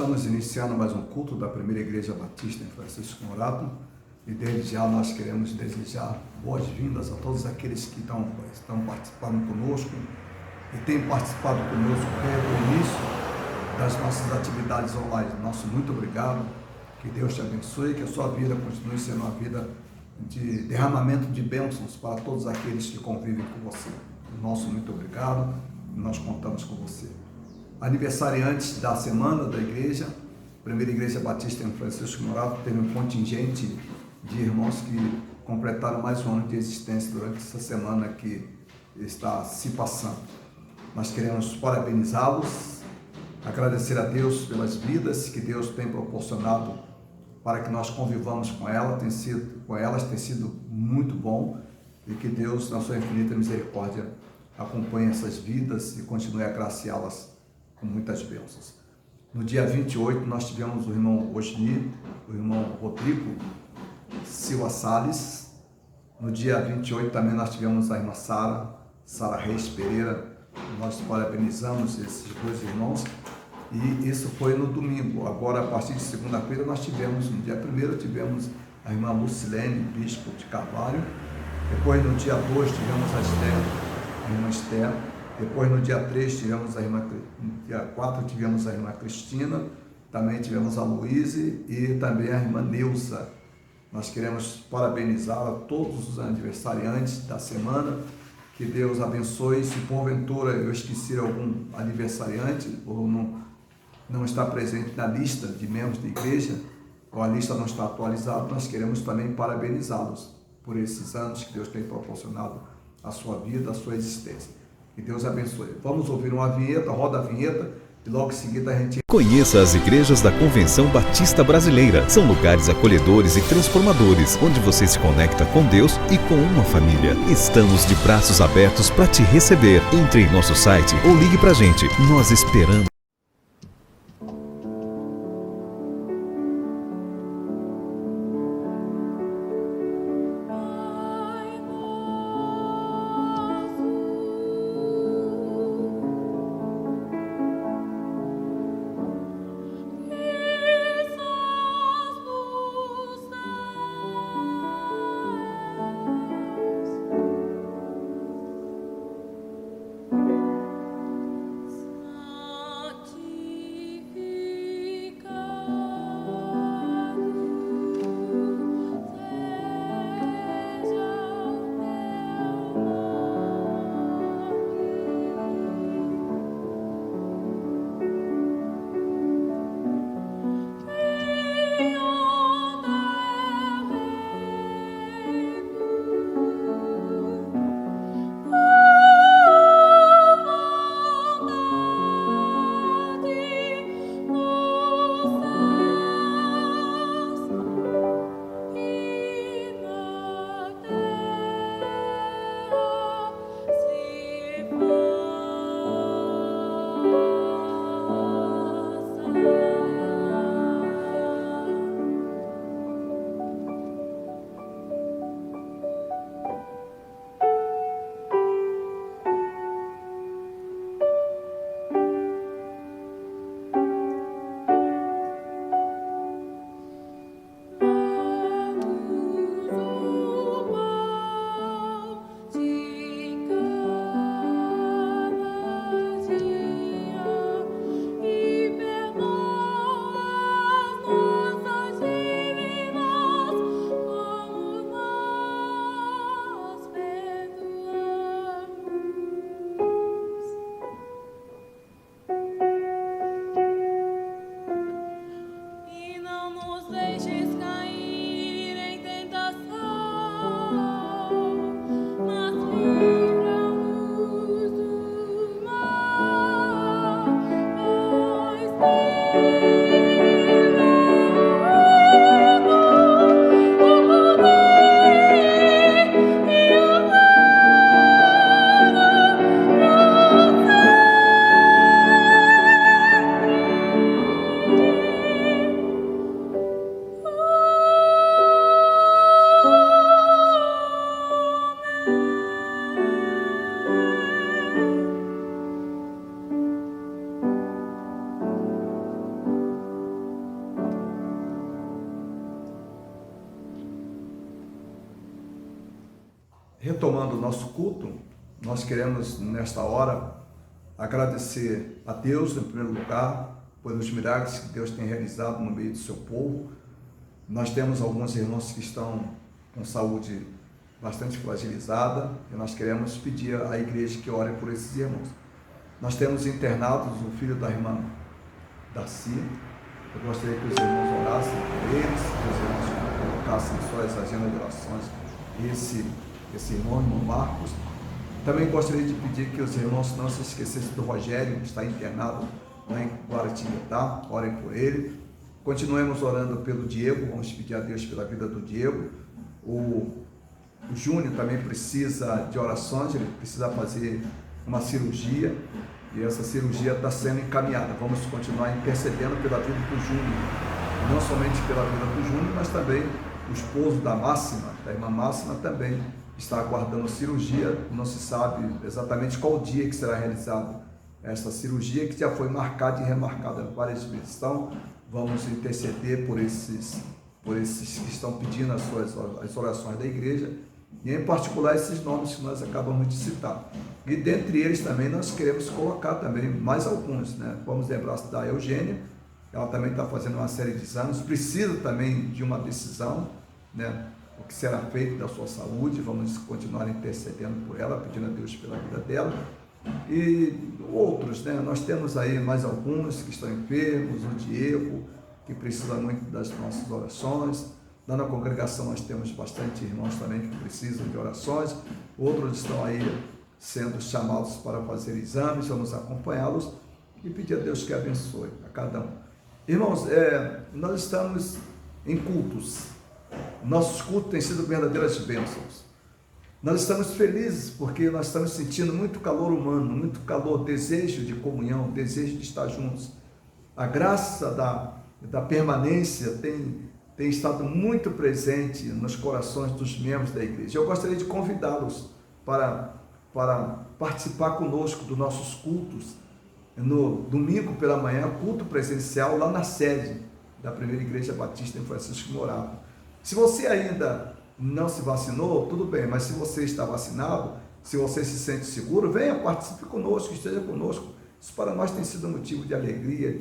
estamos iniciando mais um culto da Primeira Igreja Batista em Francisco Morato e desde já nós queremos desejar boas-vindas a todos aqueles que estão participando conosco e têm participado conosco desde o início das nossas atividades online. Nosso muito obrigado, que Deus te abençoe, que a sua vida continue sendo uma vida de derramamento de bênçãos para todos aqueles que convivem com você. Nosso muito obrigado, nós contamos com você. Aniversariantes da semana da igreja, Primeira Igreja Batista em Francisco Morato, teve um contingente de irmãos que completaram mais um ano de existência durante essa semana que está se passando. Nós queremos parabenizá-los, agradecer a Deus pelas vidas que Deus tem proporcionado para que nós convivamos com elas, tem sido muito bom, e que Deus, na sua infinita misericórdia, acompanhe essas vidas e continue a agraciá-las com muitas bênçãos. No dia 28, nós tivemos o irmão Osni, o irmão Rodrigo Silva Salles. No dia 28 também nós tivemos a irmã Sara Reis Pereira. Nós parabenizamos esses dois irmãos. E isso foi no domingo. Agora, a partir de segunda-feira, nós tivemos, no dia 1º, tivemos a irmã Lucilene, bispo de Carvalho. Depois, no dia 2, tivemos a irmã Esther. Depois, no dia 3, tivemos a irmã, no dia 4, tivemos a irmã Cristina, também tivemos a Luíse e também a irmã Neuza. Nós queremos parabenizar a todos os aniversariantes da semana, que Deus abençoe. Se porventura eu esqueci algum aniversariante ou não está presente na lista de membros da igreja, ou a lista não está atualizada, nós queremos também parabenizá-los por esses anos que Deus tem proporcionado à sua vida, à sua existência. Que Deus abençoe. Vamos ouvir uma vinheta, roda a vinheta e logo em seguida a gente... Conheça as igrejas da Convenção Batista Brasileira. São lugares acolhedores e transformadores, onde você se conecta com Deus e com uma família. Estamos de braços abertos para te receber. Entre em nosso site ou ligue pra gente. Nós esperamos. retomando o nosso culto, nós queremos, nesta hora, agradecer a Deus, em primeiro lugar, pelos milagres que Deus tem realizado no meio do seu povo. Nós temos alguns irmãos que estão com saúde bastante fragilizada e nós queremos pedir à igreja que ore por esses irmãos. Nós temos internados o filho da irmã Darcy. Eu gostaria que os irmãos orassem por eles, que os irmãos colocassem em suas agendas de orações esse irmão Marcos. Também gostaria de pedir que os irmãos não se esquecessem do Rogério, que está internado lá em Guaratinguetá, orem por ele. Continuemos orando pelo Diego, vamos pedir a Deus pela vida do Diego. O Júnior também precisa de orações, ele precisa fazer uma cirurgia e essa cirurgia está sendo encaminhada. Vamos continuar intercedendo pela vida do Júnior, não somente pela vida do Júnior, mas também o esposo da Máxima, da irmã Máxima, também está aguardando cirurgia. Não se sabe exatamente qual dia que será realizada essa cirurgia, que já foi marcada e remarcada várias vezes. Então, vamos interceder por esses que estão pedindo as orações da igreja, e em particular esses nomes que nós acabamos de citar. E dentre eles também nós queremos colocar também mais alguns, né? Vamos lembrar da Eugênia, ela também está fazendo uma série de exames, precisa também de uma decisão, né? O que será feito da sua saúde. Vamos continuar intercedendo por ela, pedindo a Deus pela vida dela. E outros, né? Nós temos aí mais alguns que estão enfermos, o Diego, que precisa muito das nossas orações. Lá na congregação nós temos bastante irmãos também que precisam de orações, outros estão aí sendo chamados para fazer exames, vamos acompanhá-los e pedir a Deus que abençoe a cada um. Irmãos, nós estamos em cultos, nossos cultos têm sido verdadeiras bênçãos. Nós estamos felizes porque nós estamos sentindo muito calor humano, muito calor, desejo de comunhão, desejo de estar juntos. A graça da permanência tem estado muito presente nos corações dos membros da igreja. Eu gostaria de convidá-los para participar conosco dos nossos cultos, no domingo pela manhã, culto presencial lá na sede da Primeira Igreja Batista em Francisco Morato. Se você ainda não se vacinou, tudo bem, mas se você está vacinado, se você se sente seguro, venha, participe conosco, esteja conosco. Isso para nós tem sido motivo de alegria,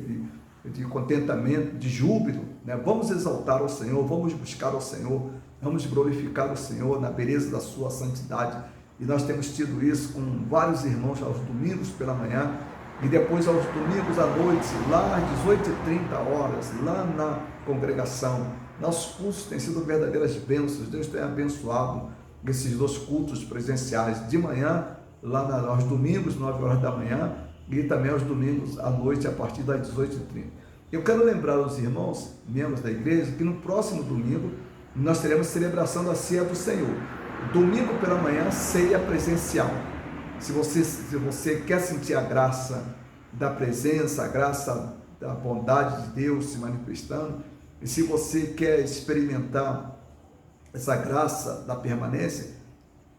de contentamento, de júbilo, né? Vamos exaltar o Senhor, vamos buscar o Senhor, vamos glorificar o Senhor na beleza da sua santidade. E nós temos tido isso com vários irmãos aos domingos pela manhã e depois aos domingos à noite, lá às 18h30, lá na congregação. Nossos cultos têm sido verdadeiras bênçãos. Deus tem abençoado esses 2 cultos presenciais de manhã, lá aos domingos, 9 horas da manhã, e também aos domingos à noite, a partir das 18h30. Eu quero lembrar aos irmãos, membros da igreja, que no próximo domingo nós teremos celebração da Ceia do Senhor. Domingo pela manhã, ceia presencial. Se você quer sentir a graça da presença, a graça da bondade de Deus se manifestando, e se você quer experimentar essa graça da permanência,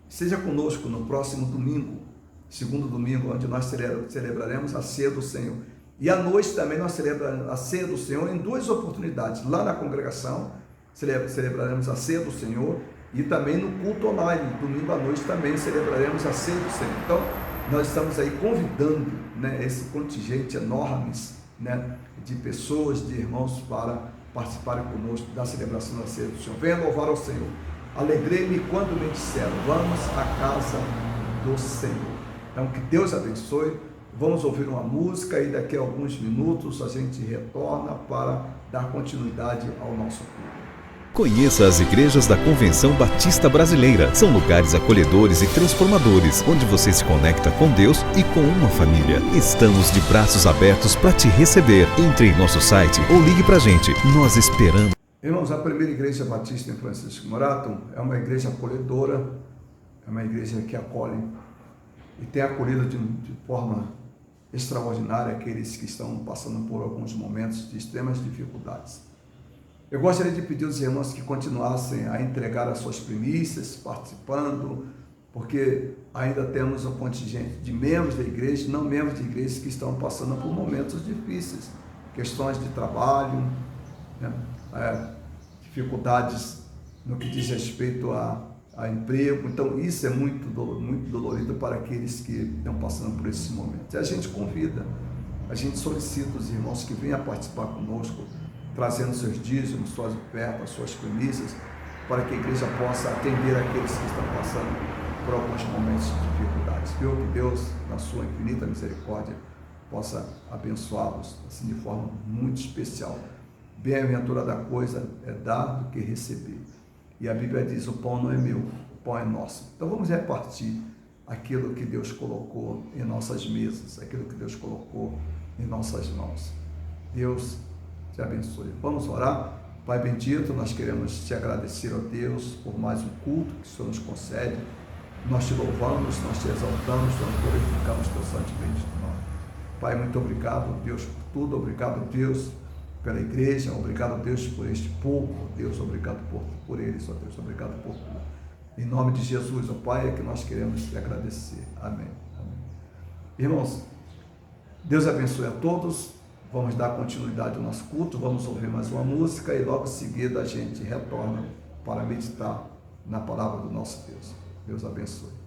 seja conosco no próximo domingo, segundo domingo, onde nós celebraremos a Ceia do Senhor. E à noite também nós celebraremos a Ceia do Senhor em 2 oportunidades. Lá na congregação celebraremos a Ceia do Senhor e também no culto online. Domingo à noite também celebraremos a Ceia do Senhor. Então, nós estamos aí convidando, né, esse contingente enorme, né, de pessoas, de irmãos, para participarem conosco da celebração da Ceia do Senhor. Venha louvar ao Senhor. Alegrei-me quando me disseram, vamos à casa do Senhor. Então, que Deus abençoe. Vamos ouvir uma música e daqui a alguns minutos a gente retorna para dar continuidade ao nosso culto. Conheça as igrejas da Convenção Batista Brasileira. São lugares acolhedores e transformadores, onde você se conecta com Deus e com uma família. Estamos de braços abertos para te receber. Entre em nosso site ou ligue para a gente. Nós esperamos. Irmãos, a Primeira Igreja Batista em Francisco Morato é uma igreja acolhedora, é uma igreja que acolhe e tem acolhido de forma extraordinária aqueles que estão passando por alguns momentos de extremas dificuldades. Eu gostaria de pedir aos irmãos que continuassem a entregar as suas primícias, participando, porque ainda temos um contingente de membros da igreja, não membros de igrejas que estão passando por momentos difíceis, questões de trabalho, né? Dificuldades no que diz respeito a a emprego. Então isso é muito dolorido para aqueles que estão passando por esses momentos. E a gente convida, a gente solicita os irmãos que venham participar conosco, trazendo seus dízimos, suas ofertas, suas primícias, para que a igreja possa atender aqueles que estão passando por alguns momentos de dificuldades. Viu? Que Deus, na sua infinita misericórdia, possa abençoá-los assim, de forma muito especial. Bem-aventurada coisa é dar do que receber. E a Bíblia diz, o pão não é meu, o pão é nosso. Então vamos repartir aquilo que Deus colocou em nossas mesas, aquilo que Deus colocou em nossas mãos. Deus te abençoe. Vamos orar? Pai bendito, nós queremos te agradecer, ó Deus, por mais um culto que o Senhor nos concede. Nós te louvamos, nós te exaltamos, nós glorificamos teu santo e bendito nome. Pai, muito obrigado, Deus, por tudo. Obrigado, Deus, pela igreja. Obrigado, Deus, por este povo. Deus, obrigado por eles, ó Deus. Obrigado por tudo. Em nome de Jesus, ó Pai, é que nós queremos te agradecer. Amém. Amém. Irmãos, Deus abençoe a todos. Vamos dar continuidade ao nosso culto. Vamos ouvir mais uma música e logo em seguida a gente retorna para meditar na palavra do nosso Deus. Deus abençoe.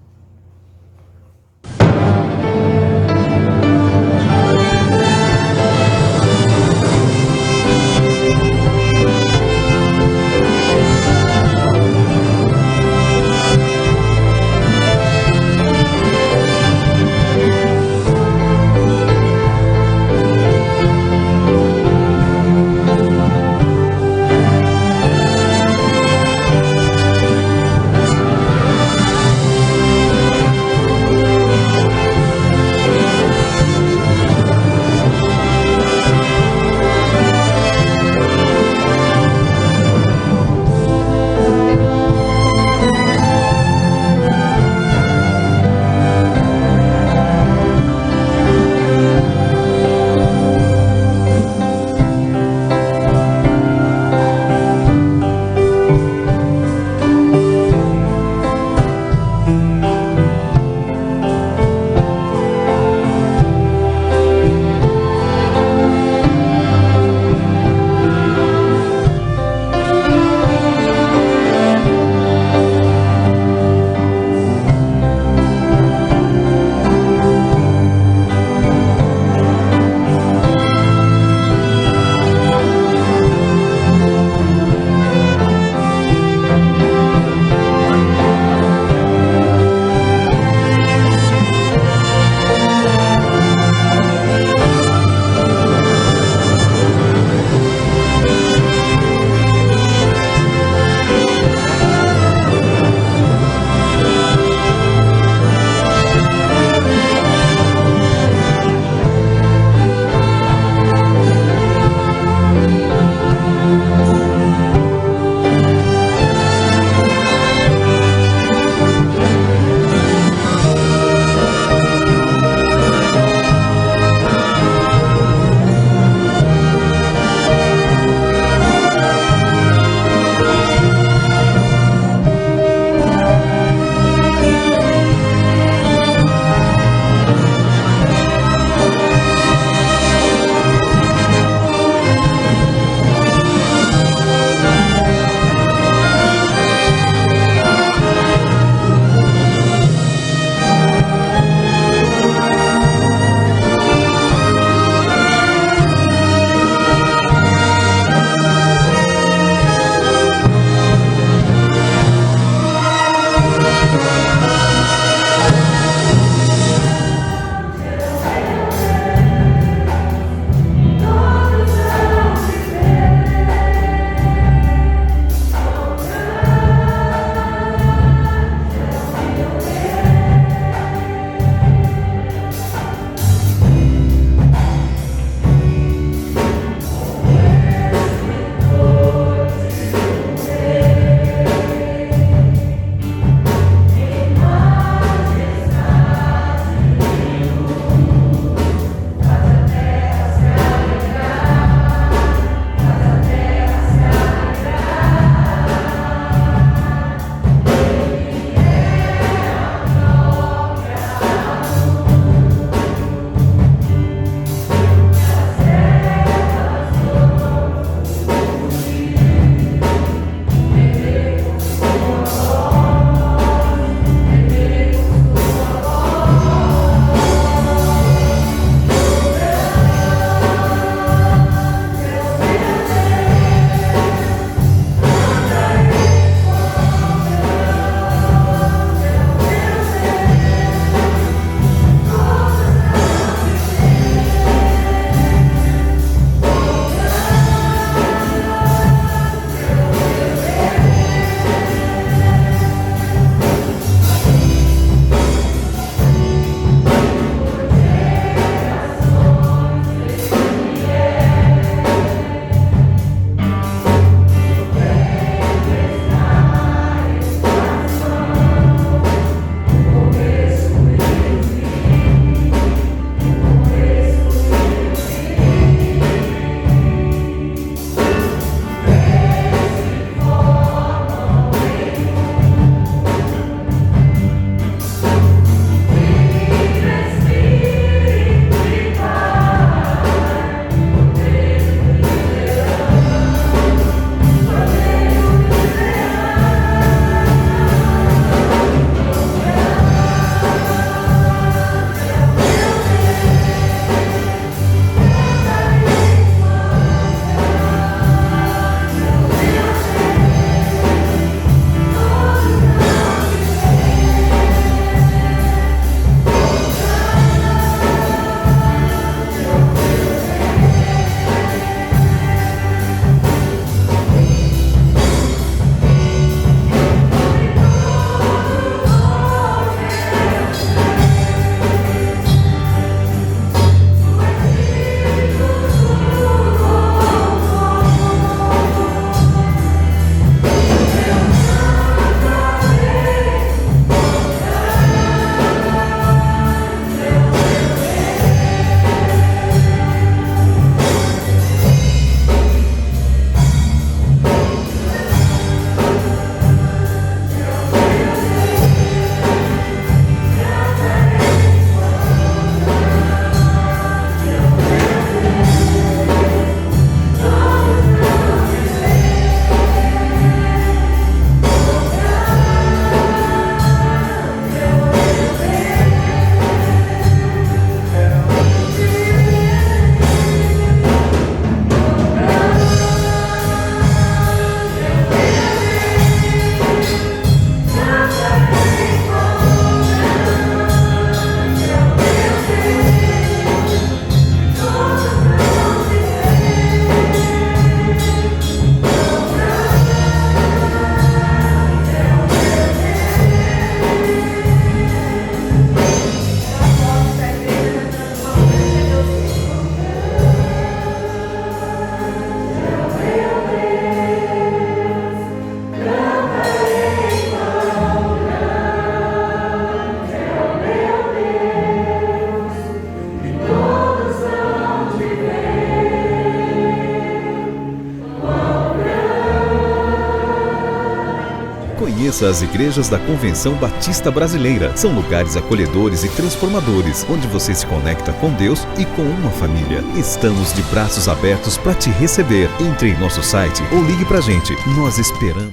Conheça as igrejas da Convenção Batista Brasileira. São lugares acolhedores e transformadores, onde você se conecta com Deus e com uma família. Estamos de braços abertos para te receber. Entre em nosso site ou ligue pra gente. Nós esperamos.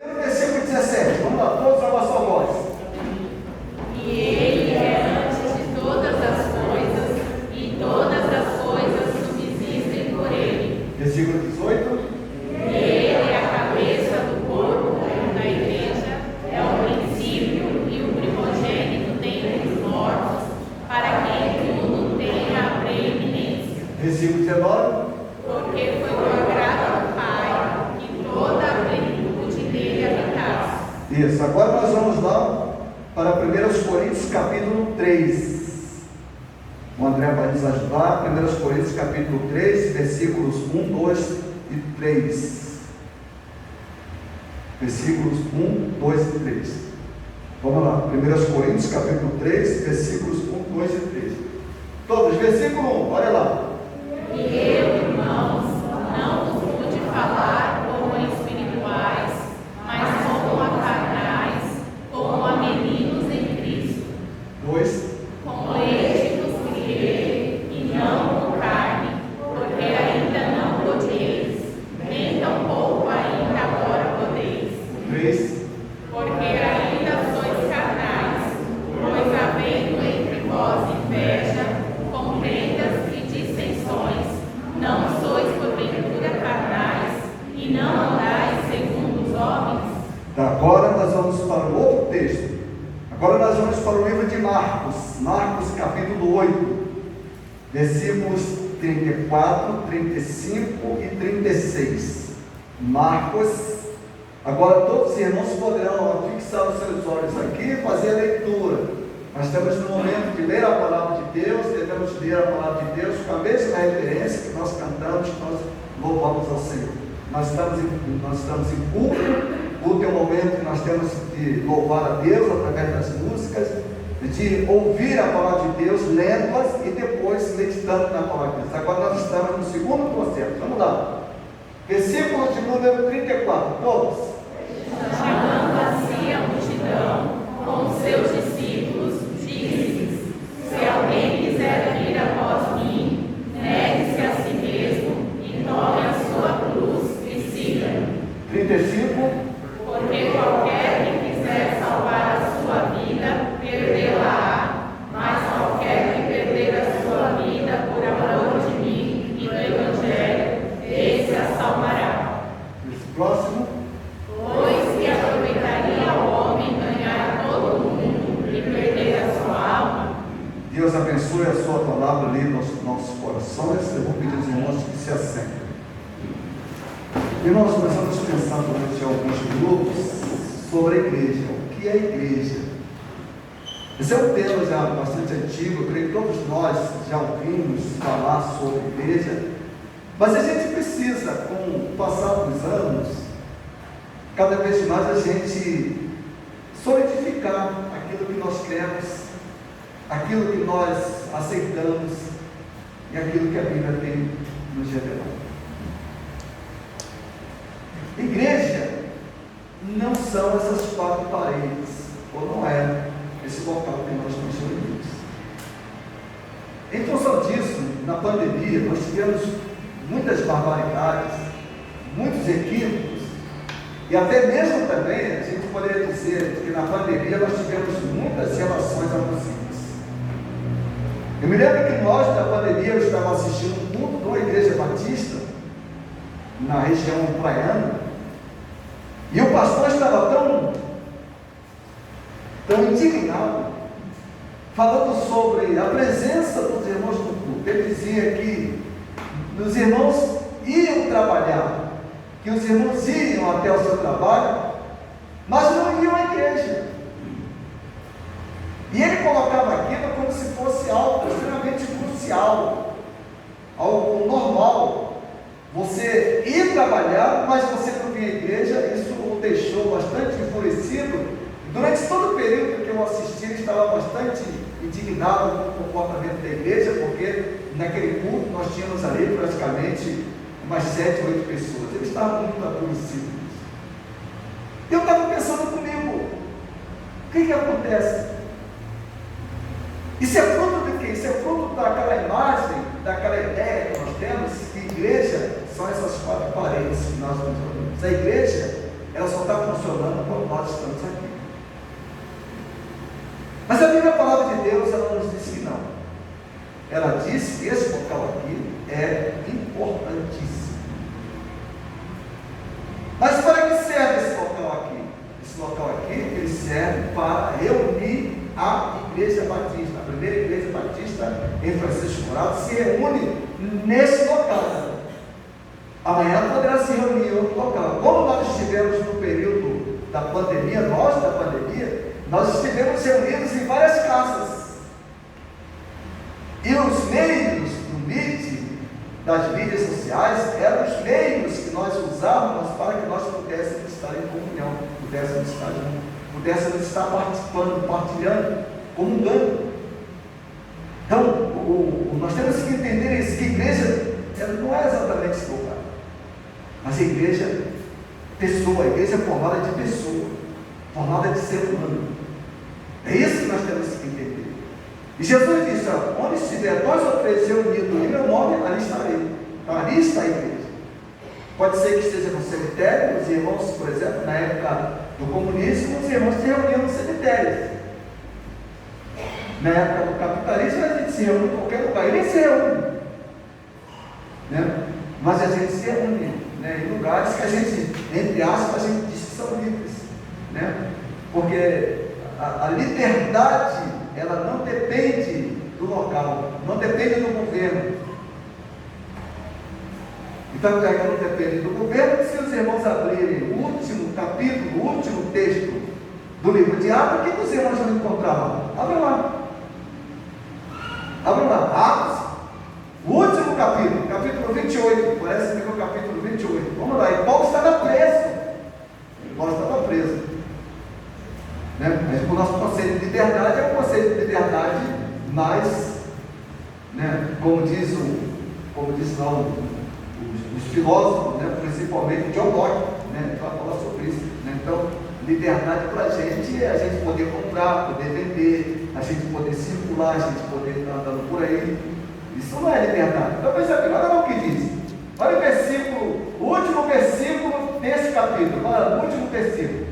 Versículo 17, vamos lá, todos a nossa voz. E Ele é antes de todas as coisas, e todas as coisas subsistem por Ele. Versículo 18. Ele é a cabeça do corpo, da igreja, é o princípio e o primogênito dentre os mortos, para que em tudo tenha a preeminência. Versículo 19. Porque foi do agrado do Pai que toda a plenitude dele habitasse. Isso, agora nós vamos lá para 1 Coríntios capítulo 3. O André vai nos ajudar. 1 Coríntios capítulo 3, versículos 1, 2 e 3. Versículos 1, 2 e 3. Vamos lá, 1 Coríntios capítulo 3, versículos 1, 2 e 3. Todos, versículo 1, olha lá. E eu, irmãos, não vos pude falar como a espirituais, mas como a carnais, como a meninos em Cristo. 2. Com leite vos criei, e não com carne, porque ainda não podieis, nem tampouco ainda agora podeis. 3. Porque ainda sois carnais, pois havendo entre vós inveja, contendas e dissensões, não sois porventura carnais, e não andais segundo os homens? Agora nós vamos para o outro texto. Agora nós vamos para o livro de Marcos. Marcos capítulo 8, versículos 34, 35 e 36. Marcos. Agora todos os irmãos poderão fixar os seus olhos aqui e fazer a leitura. Nós estamos no momento de ler a palavra de Deus, devemos ler a palavra de Deus com a mesma referência que nós cantamos, que nós louvamos ao Senhor. Nós estamos em culto. Culto é um momento que nós temos de louvar a Deus através das músicas, de ouvir a palavra de Deus, lendo-as e depois meditando na palavra de Deus. Agora nós estamos no segundo processo. Vamos lá. Versículo de número 34. Todos. Chamando assim a multidão, com os seus discípulos, disse-lhes: se alguém quiser vir após mim, negue-se a si mesmo e tome a sua cruz e siga-me. 35. Porque qualquer que quiser salvar a sua vida, perdê-la-á, mas qualquer que perder a sua vida por amor de mim e do Evangelho, esse a salvará. Próximo. Pois que aproveitaria ao homem ganhar todo o mundo e perder a sua alma? Deus abençoe a sua palavra ali nos nossos corações. Eu vou pedir aos irmãos que se assentem. Irmãos, nós vamos pensar durante alguns minutos sobre a igreja. O que é a igreja? Esse é um tema já bastante antigo, eu creio que todos nós já ouvimos falar sobre a igreja, mas a gente precisa, com o passar dos anos, cada vez mais a gente solidificar aquilo que nós cremos, aquilo que nós aceitamos e aquilo que a Bíblia tem nos revelado. Igreja não são essas quatro paredes, ou não é esse local que nós nos reunimos. Em função disso, na pandemia, nós tivemos muitas barbaridades, muitos equívocos, e até mesmo também, a gente poderia dizer que na pandemia nós tivemos muitas relações abusivas. Eu me lembro que nós, na pandemia, eu estava assistindo um culto de uma igreja batista, na região praiana, e o pastor estava tão indignado, falando sobre a presença dos irmãos no culto. Ele dizia que os irmãos iam trabalhar, que os irmãos iam até o seu trabalho, mas não iam à igreja. E ele colocava aquilo como se fosse algo extremamente crucial, algo normal. Você ir trabalhar, mas você não vir à igreja. Isso o deixou bastante enfurecido. Durante todo o período que eu assisti, ele estava bastante indignado com o comportamento da igreja, porque naquele culto nós tínhamos ali praticamente umas 7, 8 pessoas. Eles estavam muito aborrecidos. Eu estava pensando comigo, o que acontece? Isso é fruto de quê? Isso é fruto daquela imagem, daquela ideia que nós temos, que igreja são essas 4 paredes que nós funcionamos. A igreja, ela só está funcionando quando nós estamos aqui. Mas a Bíblia, a palavra de Deus, ela nos diz que não. Ela diz que esse local aqui é importantíssimo. Mas para que serve esse local aqui? Esse local aqui, ele serve para reunir a Igreja Batista. A primeira Igreja Batista em Francisco Morato se reúne nesse local. Amanhã poderá se reunir em outro local. Como nós estivemos no período da pandemia, nós estivemos reunidos em várias casas. E os meios do Meet, das mídias sociais, eram os meios que nós usávamos para que nós pudéssemos estar em comunhão, pudéssemos estar juntos, pudéssemos estar participando, partilhando, comungando. Então, nós temos que entender isso, que a igreja, ela não é exatamente esse lugar, mas a igreja, pessoa, a igreja é formada de pessoa, formada de ser humano. É isso que nós temos que entender. E Jesus disse: onde estiver 2 ou 3 reunidos em meu nome, ali estarei. Então, ali está a igreja. Pode ser que esteja no cemitério. Os irmãos, por exemplo, na época do comunismo, os irmãos se reuniam no cemitério. Na época do capitalismo, a gente se reúne em qualquer lugar. Ele se reúne, né? Mas a gente se reúne, né, em lugares que a gente, entre aspas, a gente diz que são livres, né? Porque a liberdade, ela não depende do local, não depende do governo. Então, ela não depende do governo. Se os irmãos abrirem o último capítulo, o último texto do livro de Atos, o que os irmãos vão encontrar lá? Abre lá. Abre lá. Atos, o último capítulo, capítulo 28. Parece que é o capítulo 28. Vamos lá. E Paulo estava preso. Paulo estava preso. Né? Mas o nosso conceito de liberdade é um conceito de liberdade mais, né, como diz lá os filósofos, né, principalmente John Locke, né, vai falar sobre isso, né? Então, liberdade para a gente é a gente poder comprar, poder vender, a gente poder circular, a gente poder estar andando por aí. Isso não é liberdade. Então, pensa bem, olha lá o que diz. Olha o versículo, o último versículo desse capítulo. Olha, o último versículo.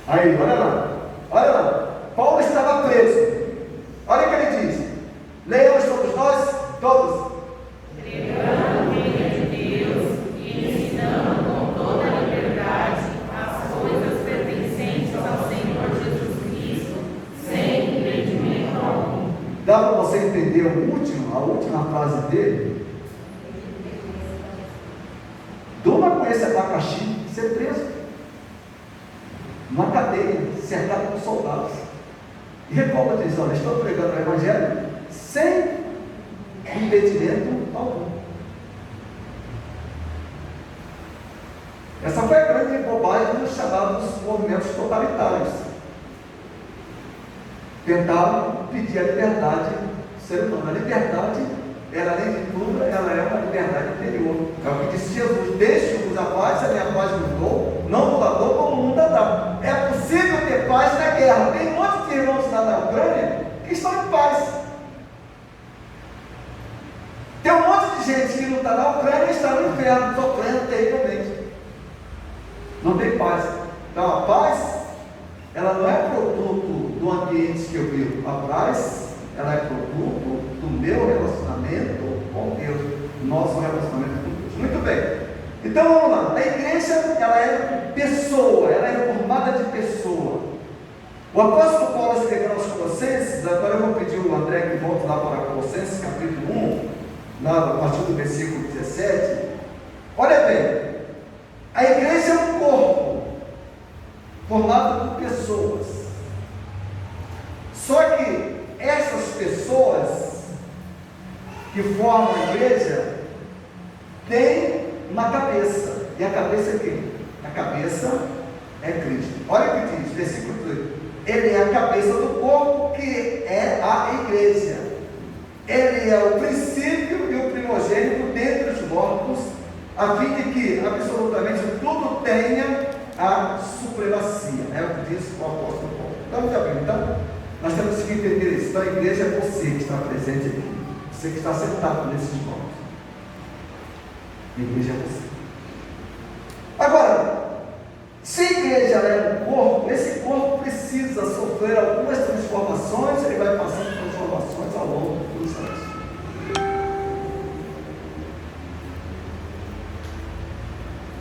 Aí, olha lá, Paulo estava preso. Olha o que ele diz. Leiamos todos nós, todos. Pregando o reino de Deus e ensinando com toda a liberdade as coisas pertencentes ao Senhor Jesus Cristo, sem impedimento algum. Dá para você entender a última frase dele? Durma com esse abacaxi, ser preso numa cadeia, cercado por soldados. E Paulo diz: olha, estou pregando o Evangelho sem impedimento algum. Essa foi a grande bobagem dos chamados movimentos totalitários. Tentaram pedir a liberdade do ser humano. A liberdade, ela, além de tudo, ela é uma liberdade interior. É o que disse Jesus: deixe-vos a paz, a minha paz vos dou, não vos dou como o mundo dá. É possível ter paz na guerra. Tem um monte de irmãos lá na Ucrânia que estão em paz. Tem um monte de gente que não está na Ucrânia e está no inferno, sofrendo terrivelmente. Não tem paz. Então a paz, ela não é produto do ambiente que eu vivo. A paz, ela é produto do meu relacionamento com Deus, nosso relacionamento com Deus. Muito bem. Então vamos lá. A igreja, ela é pessoa, ela é formada de pessoa. O apóstolo Paulo escreveu aos Colossenses. Agora eu vou pedir o André que volte lá para Colossenses capítulo 1, a partir do versículo 17. Olha bem, a igreja é um corpo formado por pessoas. Só que essas pessoas que formam a igreja têm uma cabeça. E a cabeça é quem? A cabeça é Cristo. Olha o que diz, versículo 2. Ele é a cabeça do corpo, que é a igreja. Ele é o princípio e o primogênito dentre os mortos, a fim de que absolutamente tudo tenha a supremacia. É o que diz o apóstolo Paulo. Então, muito bem. Então, nós temos que entender isso. Então, a igreja é você que está presente aqui. Você que está sentado nesses bancos. A igreja é você. Agora, se a igreja é um corpo, esse corpo precisa sofrer algumas transformações, ele vai passando transformações ao longo dos anos.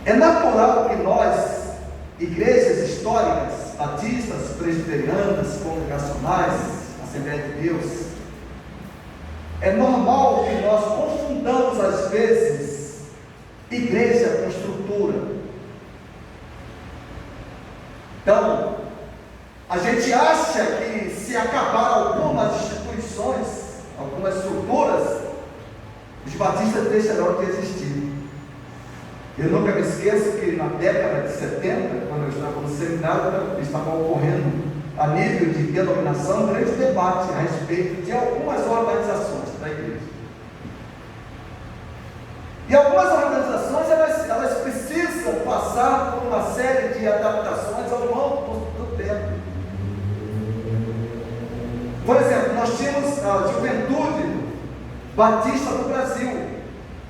É natural que nós, igrejas históricas, batistas, presbiterianas, congregacionais, Assembleia de Deus, é normal que nós confundamos às vezes igreja com estrutura. Então, a gente acha que se acabar algumas instituições, algumas estruturas, os batistas deixarão de existir. Eu nunca me esqueço que na década de 70, quando eu estava no seminário, estava ocorrendo a nível de denominação um grande debate a respeito de algumas organizações da igreja. E algumas organizações, elas precisam passar por uma série de adaptações ao longo do tempo. Por exemplo, nós tínhamos a Juventude Batista do Brasil.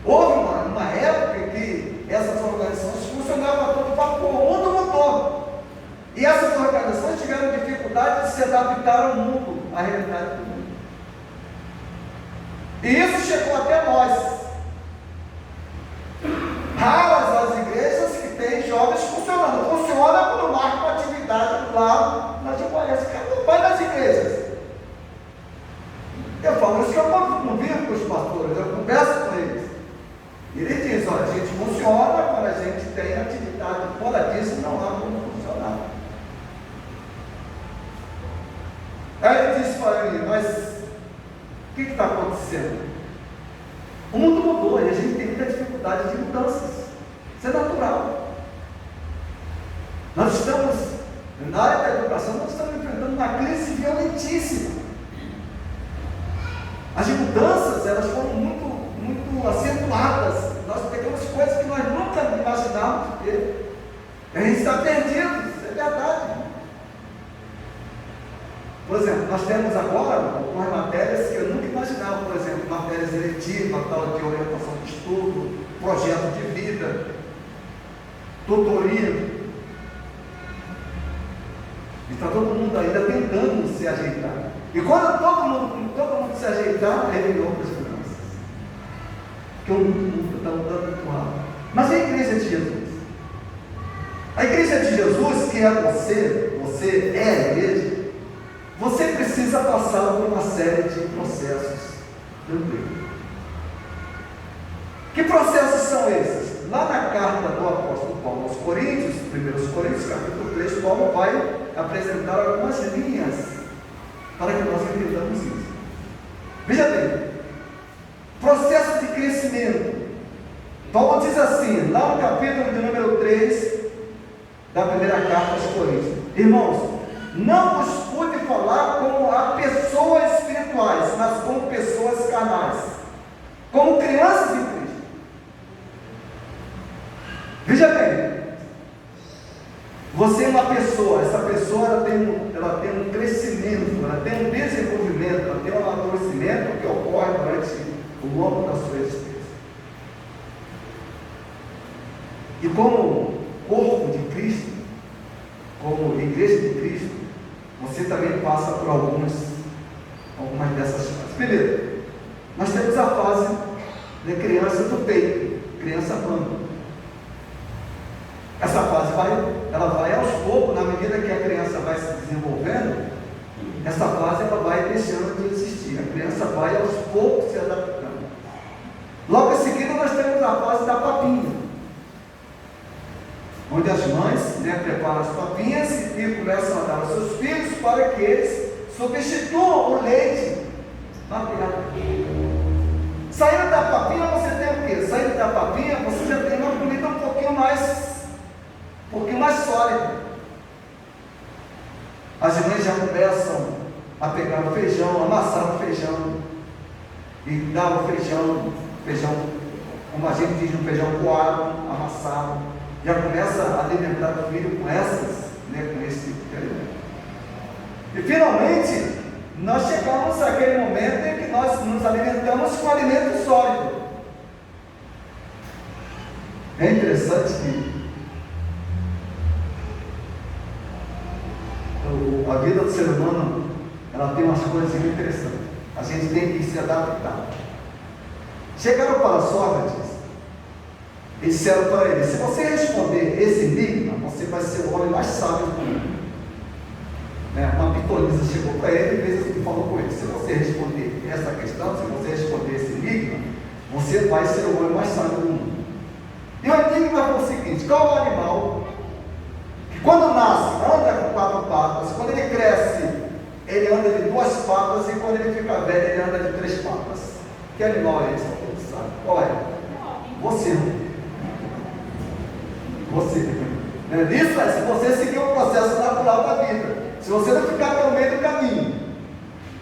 Houve uma época que essas organizações funcionavam a todo vapor, o mundo mudou. E essas organizações tiveram dificuldade de se adaptar ao mundo, à realidade do mundo. E isso chegou até nós. Raras as igrejas que têm jovens funcionando. Funciona quando marca uma atividade lá na Juventude, que acompanha nas igrejas. Eu falo isso que eu convivo com os pastores, eu converso com eles. E ele diz, olha, a gente funciona quando a gente tem atividade. Fora disso, não há como funcionar. Aí ele disse para mim, mas o que está acontecendo? O mundo mudou e a gente tem muita dificuldade de mudanças. Isso é natural. Nós estamos, na área da educação, nós estamos enfrentando uma crise violentíssima. As mudanças, elas foram muito acentuadas. Nós pegamos coisas que nós nunca imaginávamos ter. A gente está perdido, isso é verdade. Por exemplo, nós temos agora algumas matérias que eu nunca imaginava, por exemplo, matérias eletivas, tal de orientação de estudo, projeto de vida, tutoria. E está todo mundo ainda tentando se ajeitar. E quando todo mundo se ajeitar, aí vem outras finanças. Porque o mundo está mudando muito rápido. Mas a igreja de Jesus. A igreja de Jesus, que é você é a igreja, você precisa passar por uma série de processos também. Que processos são esses? Lá na carta do apóstolo Paulo aos Coríntios, 1 Coríntios, capítulo 3, Paulo vai apresentar algumas linhas para que nós entendamos isso. Veja bem, processo de crescimento. Paulo diz assim, lá no capítulo de número 3 da primeira carta aos Coríntios: irmãos, não vos pude falar como a pessoas espirituais, mas como pessoas carnais, como crianças em Cristo. Veja bem, você é uma pessoa, essa pessoa ela tem um crescimento, ela tem um desenvolvimento, ela tem um amadurecimento que ocorre durante o longo da sua existência. E como corpo de Cristo, como igreja de Cristo, você também passa por algumas dessas fases. Beleza, nós temos a fase da criança do peito, criança bamba. Essa fase ela vai aos poucos, na medida que a criança vai se desenvolvendo, essa fase ela vai deixando de existir. A criança vai aos poucos se adaptando. Logo em seguida nós temos a fase da papinha, onde as mães preparam as papinhas e começam a dar aos seus filhos para que eles substituam o leite materno. Saindo da papinha, você tem o quê? Saindo da papinha, você já tem uma comida um pouquinho mais sólida. já começam a pegar o feijão, amassar o feijão, e dar o feijão, como a gente diz, um feijão coado, amassado, já começa a alimentar o filho com com esse tipo de alimento. E finalmente, nós chegamos àquele momento em que nós nos alimentamos com alimento sólido. É interessante que a vida do ser humano, ela tem umas coisas muito interessantes. A gente tem que se adaptar. Chegaram para Sócrates e disseram para ele: se você responder esse enigma, você vai ser o homem mais sábio do mundo. Uma pitonisa chegou para ele e fez assim, falou com ele: se você responder essa questão, se você responder esse enigma, você vai ser o homem mais sábio do mundo. E o enigma foi o seguinte: qual é o animal que quando nasce anda com 4 patas, quando ele cresce ele anda de 2 patas, e quando ele fica velho ele anda de 3 patas? Que animal é esse? Você sabe qual é? Você. Isso é se você seguir o processo natural da vida, se você não ficar pelo meio do caminho,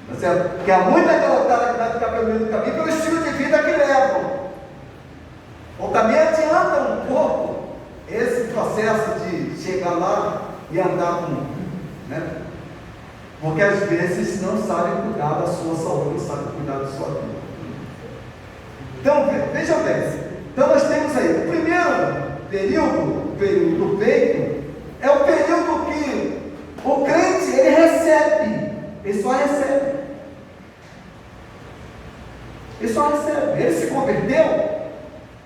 tá certo? Porque há muita garotada que vai ficar pelo meio do caminho pelo estilo de vida que levam, ou também adianta um pouco esse processo de chegar lá e andar com, porque às vezes não sabem cuidar da sua saúde, não sabem cuidar da sua vida. Então, vejam bem, então nós temos aí o primeiro período do peito, é o período que o crente, ele recebe, ele só recebe, ele se converteu.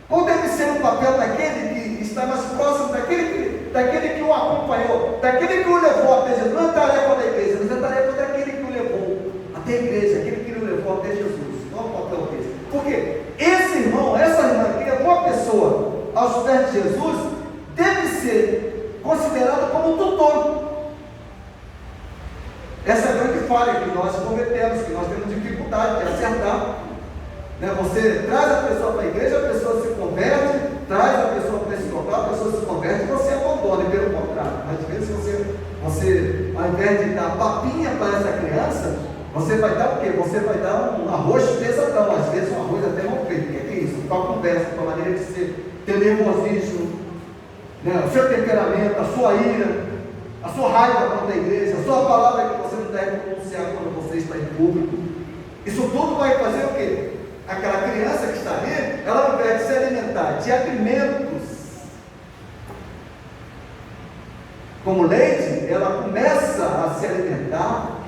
Qual deve ser o papel daquele que está mais próximo, daquele que o acompanhou, daquele que o levou até Jesus? Não é tarefa da igreja, mas é tarefa daquele que o levou até a igreja, aquele que o levou até Jesus. Qual é o papel desse? Porque esse irmão, essa irmã que levou a pessoa aos pés de Jesus, deve ser considerado como tutor. Essa é a grande falha que nós cometemos, que nós temos dificuldade de acertar. Você traz a pessoa para a igreja, a pessoa se converte, traz a pessoa para esse local, a pessoa se converte e você abandona, e pelo contrário. Às vezes você, ao invés de dar papinha para essa criança, você vai dar o quê? Você vai dar um arroz pesadão, às vezes um arroz até mal feito. O que é isso? Para a conversa, para a maneira de ter nervosismo, o seu temperamento, a sua ira, a sua raiva contra a igreja, a sua palavra que você não deve pronunciar quando você está em público. Isso tudo vai fazer o quê? Aquela criança que está ali, ela ao invés de se alimentar de alimentos como leite, ela começa a se alimentar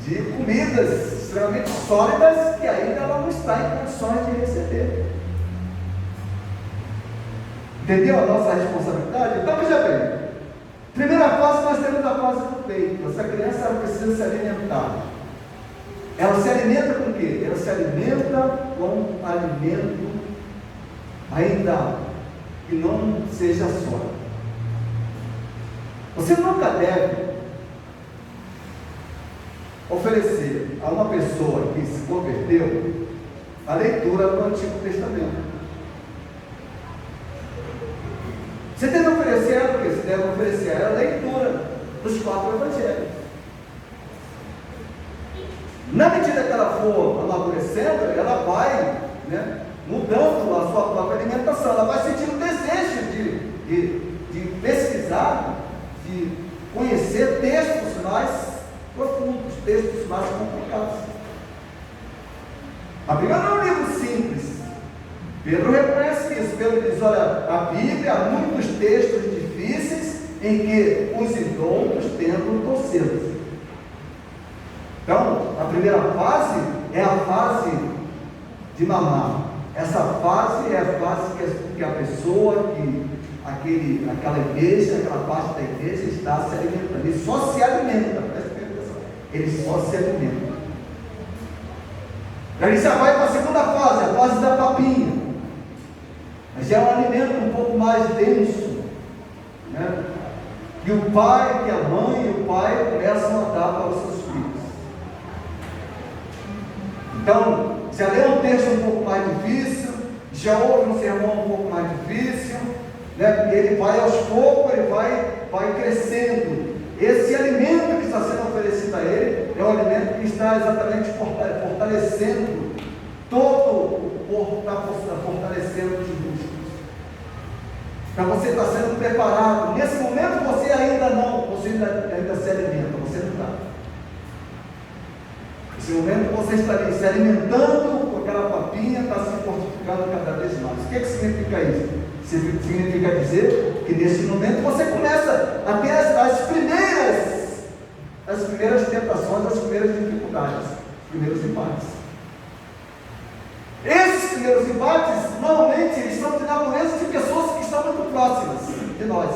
de comidas extremamente sólidas que ainda ela não está em condições de receber. Entendeu a nossa responsabilidade? Então veja bem, primeira fase, nós temos a fase do peito. Essa criança ela precisa se alimentar. Ela se alimenta com o quê? Ela se alimenta com alimento ainda que não seja sólido. Você nunca deve oferecer a uma pessoa que se converteu a leitura do Antigo Testamento. Você deve oferecer ela, porque você deve oferecer a ela a leitura dos 4 evangelhos. Na medida que ela for amadurecendo, ela vai mudando a sua própria alimentação, ela vai sentindo o desejo de pesquisar, de conhecer textos mais profundos, textos mais complicados. A Bíblia não é um livro simples. Pedro reconhece isso. Pedro diz: olha, a Bíblia há muitos textos difíceis em que os idôneos tentam torcê-los. Então, a primeira fase é a fase de mamar. Essa fase é a fase que a pessoa, aquela igreja, aquela parte da igreja está se alimentando. Ele só se alimenta, presta atenção. Ele só se alimenta. Aí você vai para a segunda fase, a fase da papinha. Mas já é um alimento um pouco mais denso, que o pai, que a mãe e o pai começam a dar para os seus filhos. Então, já lê um texto um pouco mais difícil, já ouve um sermão um pouco mais difícil, porque ele vai aos poucos, ele vai crescendo esse alimento que está sendo oferecido a ele é um alimento que está exatamente fortalecendo todo o corpo, está fortalecendo os músculos. Então você está sendo preparado. Nesse momento você ainda se alimenta, você não está. Nesse momento você está ali se alimentando com aquela papinha, está se fortificando cada vez mais. O que significa isso? Significa dizer que nesse momento você começa a ter as primeiras tentações, as primeiras dificuldades, os primeiros embates. Esses primeiros embates, normalmente, eles são de natureza de pessoas que estão muito próximas de nós.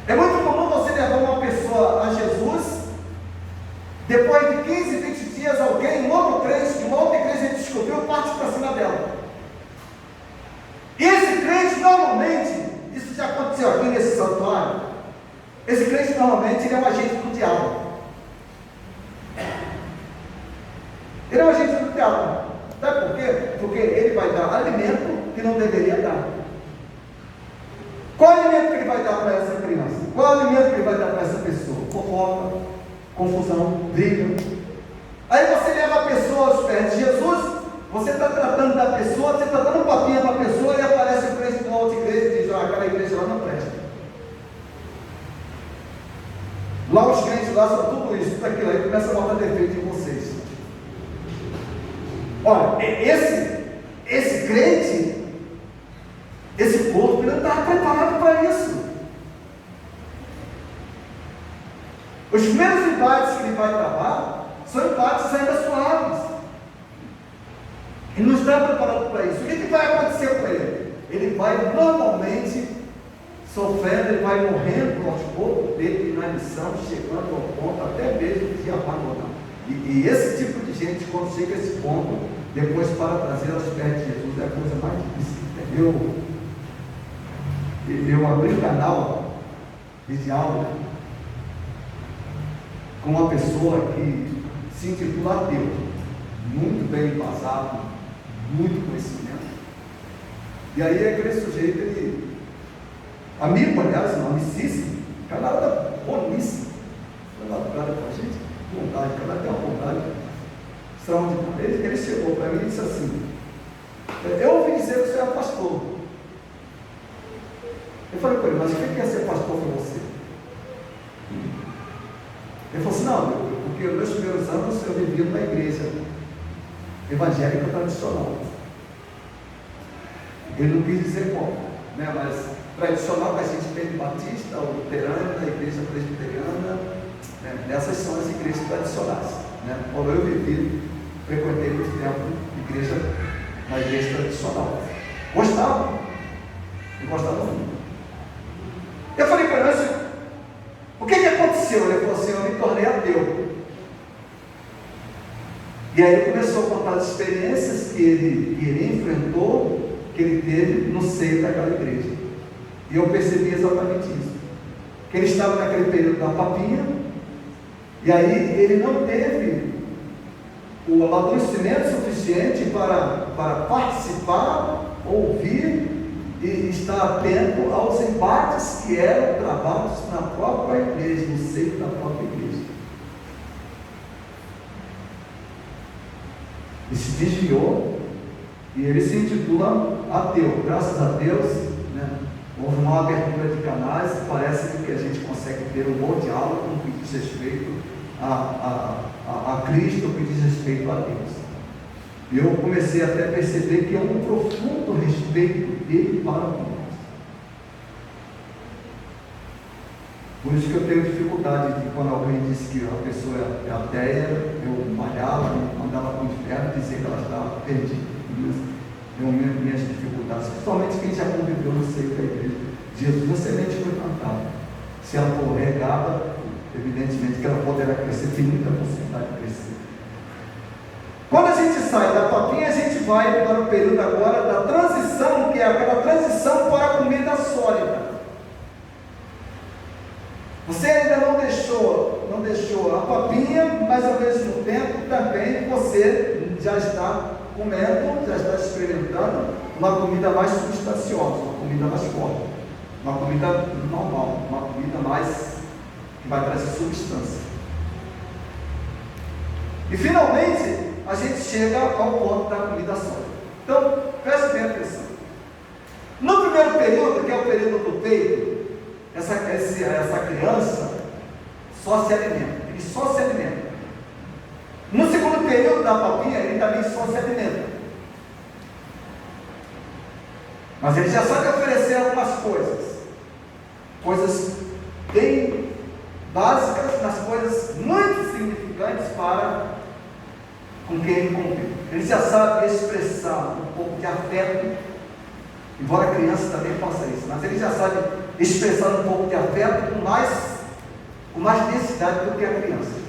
É muito comum você levar uma pessoa a Jesus, depois de 15, 20 dias, alguém, um outro crente, de uma outra igreja descobriu, parte para cima dela. E esse crente, normalmente, isso já aconteceu aqui nesse santuário, esse crente, normalmente, ele é um agente do diabo. Ele é um agente do diabo. Sabe por quê? Porque ele vai dar alimento que não deveria dar. Qual alimento que ele vai dar para essa criança? Qual alimento que ele vai dar para essa pessoa? Fofoca, confusão, briga. Aí você leva a pessoa aos pés de Jesus, você está tratando da pessoa, você está dando um papinho para a pessoa e aparece o crente de uma outra igreja e diz: aquela igreja lá não presta. Lá os crentes lá são tudo isso, tudo aquilo, aí começa a botar defeito em vocês. Olha, esse crente, esse corpo, ele não está preparado para isso. Os primeiros embates que ele vai travar são embates ainda suaves. Ele não está preparado para isso. O que vai acontecer com ele? Ele vai normalmente sofrendo, ele vai morrendo aos poucos dele na missão, chegando ao ponto até mesmo de abandonar. E esse tipo de gente, quando chega a esse ponto, depois para trazer aos pés de Jesus é a coisa mais difícil. Eu abri um canal de diálogo com uma pessoa que se intitula ateu, muito bem embasado, muito conhecimento. E aí aquele sujeito, ele, amigo, aliás, não, amicíssimo, camarada boníssimo, foi lá com a gente, vontade, cada tem uma vontade extraordinária. Ele chegou para mim e disse assim: eu ouvi dizer que você é pastor. Eu falei para ele: mas o que é ser pastor para você? Ele falou assim: não, porque nos meus primeiros anos eu vivia numa igreja evangélica tradicional. Ele não quis dizer como, né? Mas tradicional que a gente tem de batista, luterana, a igreja presbiteriana, né? Essas são as igrejas tradicionais, né? Quando eu vivi, frequentei muito tempo na igreja tradicional. Gostava, eu gostava muito. Eu falei para ele: o que aconteceu? Ele falou assim: eu me tornei ateu. E aí ele começou a contar as experiências que ele enfrentou, que ele teve no seio daquela igreja. E eu percebi exatamente isso. Que ele estava naquele período da papinha, e aí ele não teve o amadurecimento suficiente para participar, ouvir e estar atento aos embates que eram travados na própria igreja, no seio da própria igreja. E se desviou, e ele se intitula ateu. Graças a Deus, né, houve uma abertura de canais, parece que a gente consegue ter um bom diálogo no que diz respeito a Cristo, no que diz respeito a Deus. E eu comecei até a perceber que é um profundo respeito dele para nós. Por isso que eu tenho dificuldade de, quando alguém diz que a pessoa é ateia, eu malhava, mandava para o inferno, dizer que ela está perdida. Eu minhas dificuldades, principalmente quem já conviveu no seio da igreja. Jesus, a semente foi plantada. Se ela for regada, evidentemente que ela poderá crescer, tem muita possibilidade de crescer. Quando a gente sai da papinha, a gente vai para o período agora da transição, que é aquela transição para a comida sólida. Você ainda não deixou a papinha, mas ao mesmo tempo também você já está comendo, já está experimentando uma comida mais substanciosa, uma comida mais forte. uma comida normal, uma comida mais que vai trazer substância. E finalmente a gente chega ao ponto da comida sólida. Então, preste bem atenção. No primeiro período, que é o período do peito, essa criança só se alimenta, ele só se alimenta. No segundo período da papinha, ele também só se alimenta. Mas ele já sabe oferecer algumas coisas bem básicas, mas coisas muito significantes para com quem ele convive. Ele já sabe expressar um pouco de afeto, embora a criança também faça isso, mas ele já sabe expressar um pouco de afeto com mais densidade do que a criança.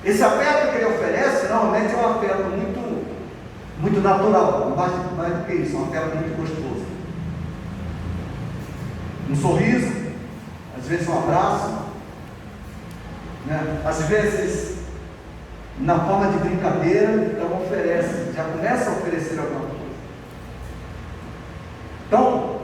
Esse afeto que ele oferece, normalmente é um afeto muito natural, mais do que isso, é um afeto muito gostoso. Um sorriso, às vezes um abraço, né? Às vezes na forma de brincadeira, então já começa a oferecer alguma coisa. Então,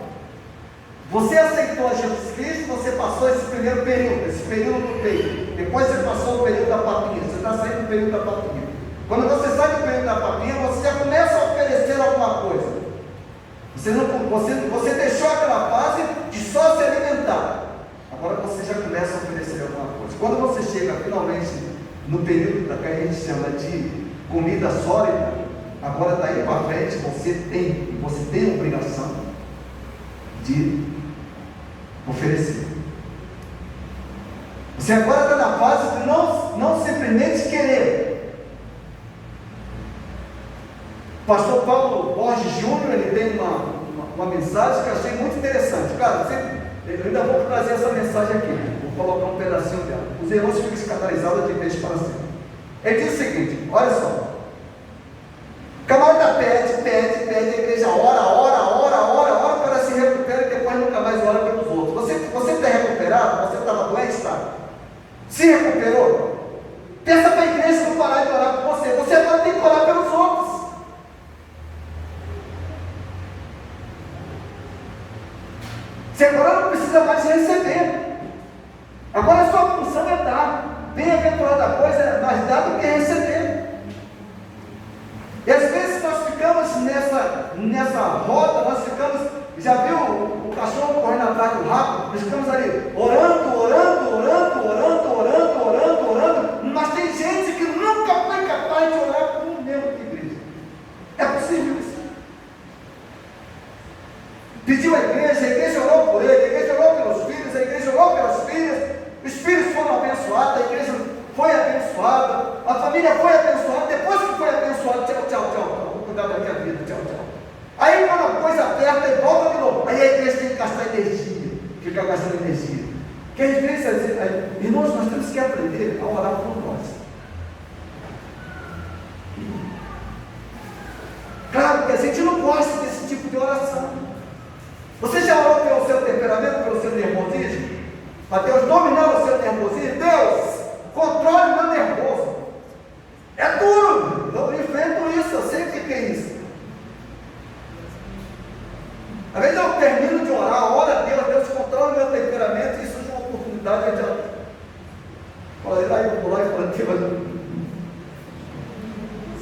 você aceitou a Jesus Cristo, você passou esse primeiro período, esse período do peito. Depois você passou o período da papinha, você está saindo do período da papinha. Quando você sai do período da papinha, você já começa a oferecer alguma coisa. Você deixou aquela fase de só se alimentar. Agora você já começa a oferecer alguma coisa. Quando você chega finalmente no período que a gente chama de comida sólida, agora daí para frente você tem a obrigação de oferecer. Você agora está na fase de não simplesmente querer. O pastor Paulo Borges Júnior, ele tem uma mensagem que eu achei muito interessante. Cara, eu ainda vou trazer essa mensagem aqui, vou colocar um pedacinho dela. Os irmãos ficam escandalizados de vez para sempre. Ele diz o seguinte, olha só. O camarada pede, a igreja ora para se recuperar e depois nunca mais ora pelos outros. Você está recuperado? Você estava doente? Está? Se recuperou? Peça para a igreja não parar de orar por você. Você agora tem que orar pelos outros. Você agora não precisa mais receber. Agora a sua função é dar. Bem-aventurada coisa é mais dar do que receber. E às vezes nós ficamos nessa roda, nós ficamos, já viu o cachorro correndo atrás do rabo? Nós ficamos ali orando, mas tem gente que nunca foi capaz de orar por um membro de igreja. É possível isso? Pediu a igreja orou por ele, a igreja orou pelos filhos, a igreja orou pelas filhas, os filhos foram abençoados, a igreja foi abençoada, a família foi abençoada, depois que foi abençoada, tchau, vou cuidar da minha vida, tchau. Aí quando a coisa aperta e volta de novo, aí a igreja tem que gastar energia, fica gastando energia. Porque a igreja, irmãos, nós temos que aprender a orar por nós. Claro que a gente não gosta desse tipo de oração. Você já orou pelo seu temperamento, pelo seu nervosismo? Para Deus dominar o seu nervosismo? Deus, controle o meu nervoso. É duro, eu enfrento isso, eu sei o que é isso. Às vezes eu termino de orar, ora a Deus controla o meu temperamento, e surge uma oportunidade de eu vou lá e falo,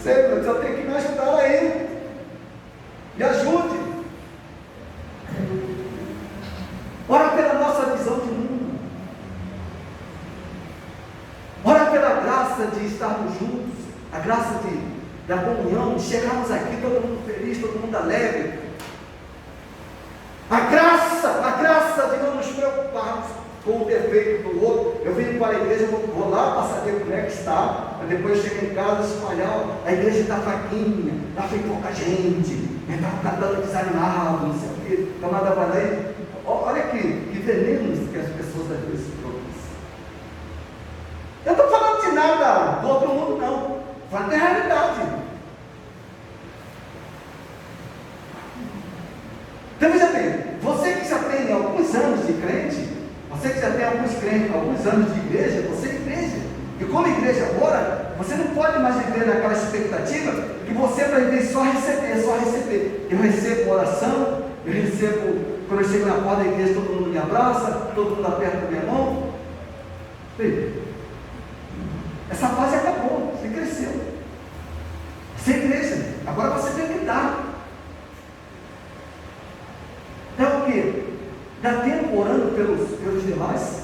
sei, mas eu tenho que me ajudar aí. Me ajude. Ora pela nossa visão de mundo. Ora pela graça de estarmos juntos, a graça da comunhão, de chegarmos aqui todo mundo feliz, todo mundo alegre. A graça de não nos preocuparmos com o defeito do outro. Eu venho para a igreja, vou lá para saber como é que está, mas depois eu chego em casa, espalhar, a igreja está fraquinha, está feito pouca gente, está dando desanimado, não sei o quê. Camada vai lá e olha que venenos que as pessoas às vezes produzem. Eu não estou falando de nada do outro mundo, não. Estou falando da realidade. Então veja bem, você que já tem alguns anos de crente, você que já tem alguns anos de igreja, você é igreja. E como igreja agora, você não pode mais viver naquela expectativa que você sempre às vezes só receber. Eu recebo oração, eu recebo, quando eu chego na porta da igreja, todo mundo me abraça, todo mundo aperta a minha mão. Veja, essa fase acabou, você cresceu. Você é igreja, agora você tem que dar. É o quê? Dá tempo orando pelos demais?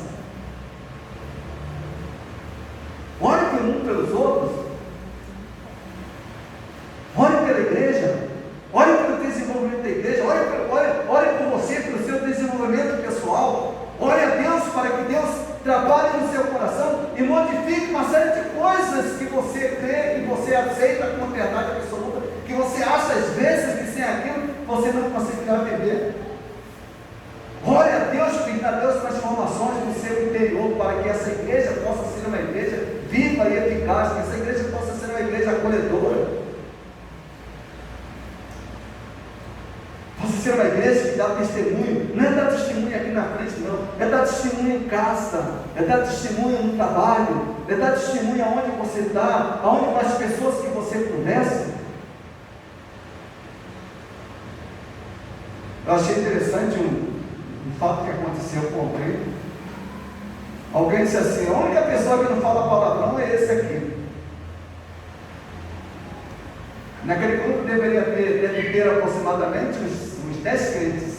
Ore pelos outros. Ore pela igreja. Ore pelo desenvolvimento da igreja. Ore por você, pelo seu desenvolvimento pessoal. Ore a Deus para que Deus trabalhe no seu coração e modifique uma série de coisas que você crê, que você aceita como verdade absoluta, que você acha às vezes que sem aquilo você não conseguirá viver. Ore a Deus, pedindo a Deus transformações no seu interior, para que essa igreja possa ser uma igreja viva e eficaz, que essa igreja possa ser uma igreja acolhedora, possa ser uma igreja que dá testemunho. Não é dar testemunho aqui na frente, não, é dar testemunho em casa, é dar testemunho no trabalho, é dar testemunho aonde você está, aonde as pessoas que você conversa. Eu achei interessante um fato que aconteceu ontem. Alguém disse assim: a única pessoa que não fala palavrão é esse aqui. Naquele grupo deve ter aproximadamente uns 10 crentes.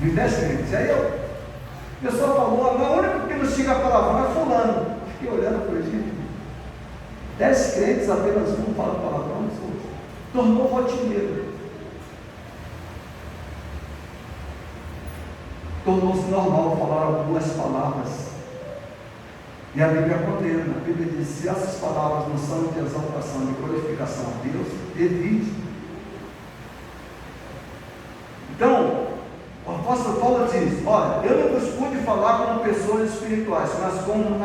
Uns 10 crentes. Aí a pessoa falou: o único que não chega a palavrão é fulano. Fiquei olhando para ele. 10 crentes, apenas um fala palavrão. Tornou rotineiro. Tornou-se normal falar algumas palavras. E a Bíblia condena. A Bíblia diz: se essas palavras não são de exaltação, de glorificação a Deus, evite. Então, o apóstolo Paulo diz: olha, eu não vos pude falar como pessoas espirituais, mas como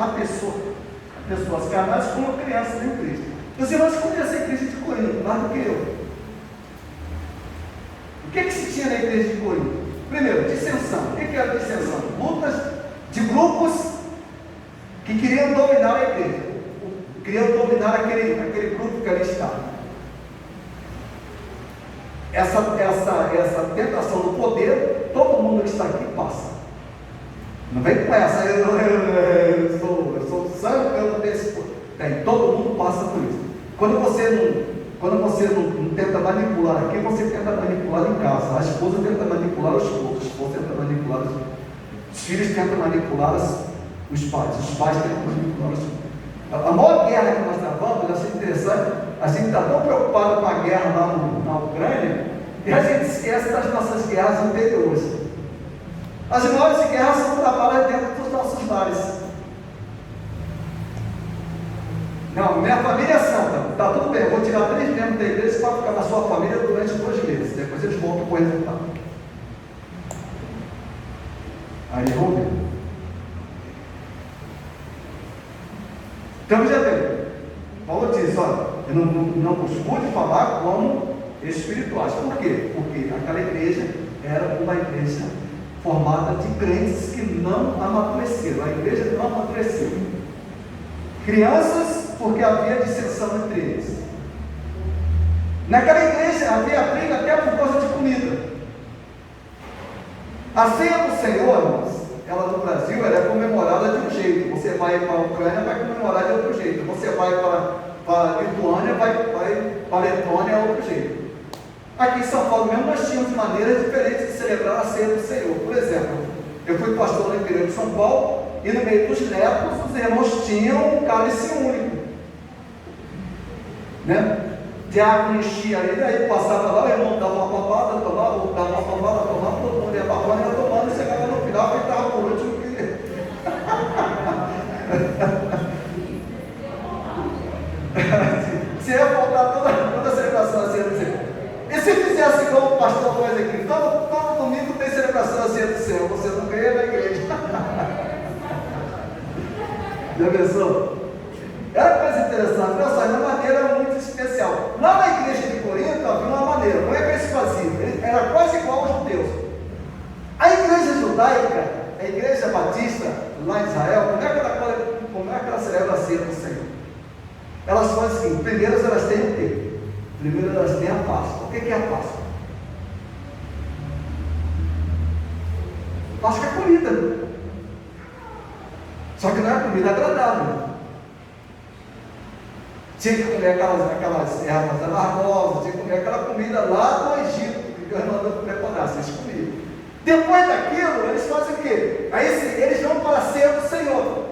pessoas carnais, como crianças em Cristo. Os irmãos conhecem a igreja de Corinto, mais do que eu. O que se tinha na igreja de Corinto? Primeiro, dissensão. O que era dissensão? Lutas de grupos que queriam dominar a igreja, queriam dominar aquele grupo que ali estava. Essa tentação do poder, todo mundo que está aqui passa. Não vem com essa, eu sou santo, eu não tenho esse poder. Tem, todo mundo passa por isso. Quando você não tenta manipular aqui, você tenta manipular em casa. A esposa tenta manipular os esposos, a esposa tenta manipular os filhos, tentam manipular os pais tentam manipular os filhos. A maior guerra que nós travamos, eu achei interessante, a gente está tão preocupado com a guerra lá na Ucrânia, e a gente esquece das nossas guerras anteriores. As maiores guerras são travadas dentro dos nossos lares. Não, minha família é santa, está tudo bem, eu vou tirar 3 membros da igreja para ficar na sua família durante 2 meses, depois eles voltam com o resultado. Aí vamos ver. Então já bem, Paulo diz: olha, eu não vos pude falar como espirituais. Por quê? Porque aquela igreja era uma igreja formada de crentes que não amadureceram. A igreja não amadureceu. Crianças, porque havia dissensão entre eles. Naquela igreja havia briga até por causa de comida. A ceia do Senhor, irmãos, ela no Brasil, ela é comemorada de um jeito. Você vai para a Ucrânia, vai comemorar de outro jeito. Você vai para a Lituânia, vai para a Letônia, é outro jeito. Aqui em São Paulo mesmo nós tínhamos maneiras diferentes de celebrar a ceia do Senhor. Por exemplo, eu fui pastor no interior de São Paulo, e no meio dos netos, os irmãos tinham um cálice único, né? Diácono enchia ali, aí passava lá, o irmão dava uma papada, tomava, dava uma papada, tomava, todo mundo ia babando, ia tomando, e chegava no final, e estava por último. Você ia voltar toda a celebração da ceia do Senhor. E se fizesse como o pastor faz aqui, todo domingo tem celebração da ceia do Senhor, você não ganha na igreja. Já pensou? Era coisa interessante, olha só, de uma maneira muito especial. Lá na igreja de Corinto havia uma maneira, como é que eles faziam? Era quase igual aos judeus. A igreja judaica, a igreja batista, lá em Israel, como é que ela celebra a ceia do Senhor? elas fazem o seguinte: primeiro elas têm o quê? Primeiro elas têm a Páscoa. O que é a Páscoa? Páscoa é comida, só que não é comida agradável. Tinha que comer aquelas ervas amargosas, tinha que comer aquela comida lá do Egito, que Deus mandou preparar, vocês comiam. Depois daquilo, eles fazem o quê? Aí eles vão para a ceia do Senhor.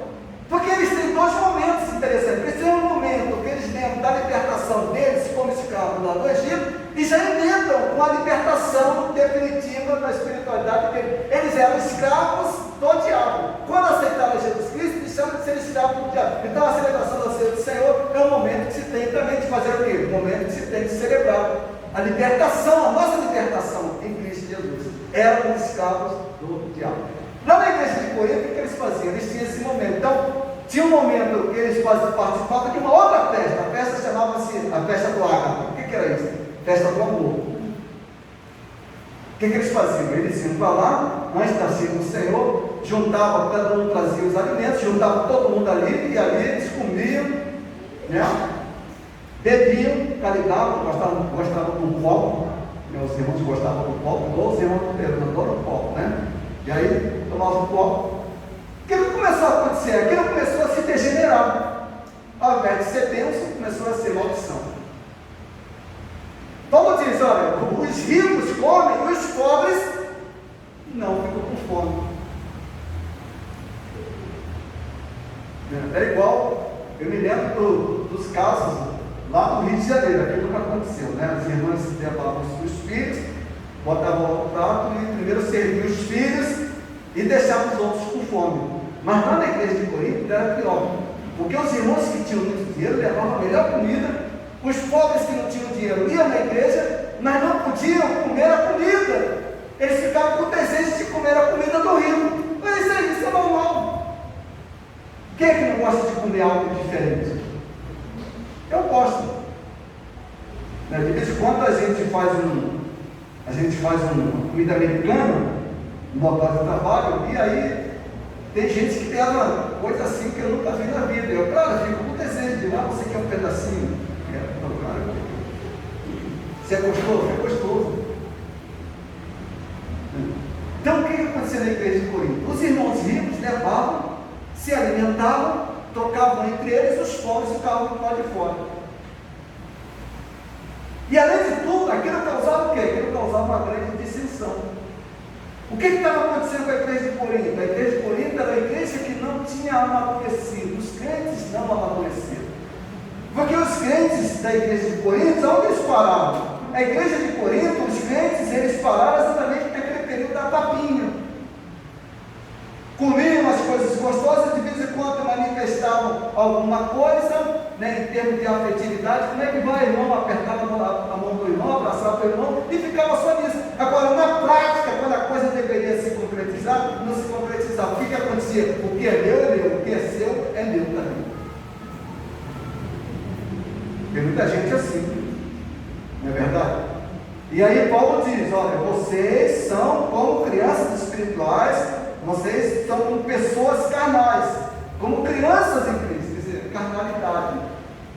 Porque eles têm dois momentos interessantes. Eles têm um momento que eles lembram da libertação deles como escravos lá do Egito, e já emendam com a libertação definitiva da espiritualidade deles. Eles eram escravos do diabo. Quando aceitaram Jesus Cristo, deixaram de ser escravos do diabo. Então a celebração da ceia do Senhor é um momento que se tem também de fazer o quê? Um momento que se tem de celebrar a libertação, a nossa libertação em Cristo Jesus. Eram escravos do diabo. Lá na igreja de Corinto, o que eles faziam? Eles tinham esse momento. Então, tinha um momento que eles participavam de uma outra festa. A festa chamava-se a festa do ágape. O que era isso? Festa do amor. O que eles faziam? Eles iam para lá, antes da ceia do Senhor, juntavam, cada um trazia os alimentos, juntavam todo mundo ali, e ali eles comiam, né? Bebiam, calibravam, gostavam do copo. Meus irmãos gostavam do copo, os irmãos adoram o copo, né? E aí, tomavam um copo. O que começou a acontecer? Aquilo começou a se degenerar. Ao invés de ser bênção, começou a ser maldição. Paulo diz: olha, os ricos comem e os pobres não ficam com fome. É igual, eu me lembro dos casos lá no Rio de Janeiro, aquilo que aconteceu, né? As irmãs levavam os filhos, botavam lá no prato e primeiro serviam os filhos e deixavam os outros com fome. Mas lá na igreja de Corinto era pior, porque os irmãos que tinham muito dinheiro levavam a melhor comida, os pobres que não tinham dinheiro iam na igreja, mas não podiam comer a comida, eles ficavam com desejo de comer a comida do rico. Mas isso é normal. Quem é que não gosta de comer algo diferente? Eu gosto. De vez em quando a gente faz uma comida americana no local de trabalho, e aí tem gente que leva coisa assim que eu nunca vi na vida. Eu, claro, fico com desejo de lá, você quer um pedacinho? Não, claro. Se é gostoso, é gostoso. Então o que aconteceu na igreja de Corinto? Os irmãos ricos levavam, se alimentavam, trocavam entre eles, os pobres ficavam do lado de fora. E além de tudo, aquilo causava o quê? Aquilo causava uma grande dissensão. O que estava acontecendo com a igreja de Corinto? A igreja de Corinto era a igreja que não tinha amadurecido, os crentes não amadureciam. Porque os crentes da igreja de Corinto, onde eles pararam? A igreja de Corinto, os crentes, eles pararam exatamente naquele período da papinha. Comiam as coisas gostosas, de vez em quando manifestavam alguma coisa, né, em termos de afetividade. Como é que vai, irmão? Apertava a mão do irmão, abraçava o irmão e ficava só nisso. Agora, na prática, quando a coisa deveria se concretizar, não se concretizava. O que acontecia? O que é meu é meu, o que é seu é meu também. Tem muita gente assim, não é verdade? E aí Paulo diz: olha, vocês são como crianças espirituais, vocês são como pessoas carnais, como crianças em Cristo, quer dizer, carnalidade.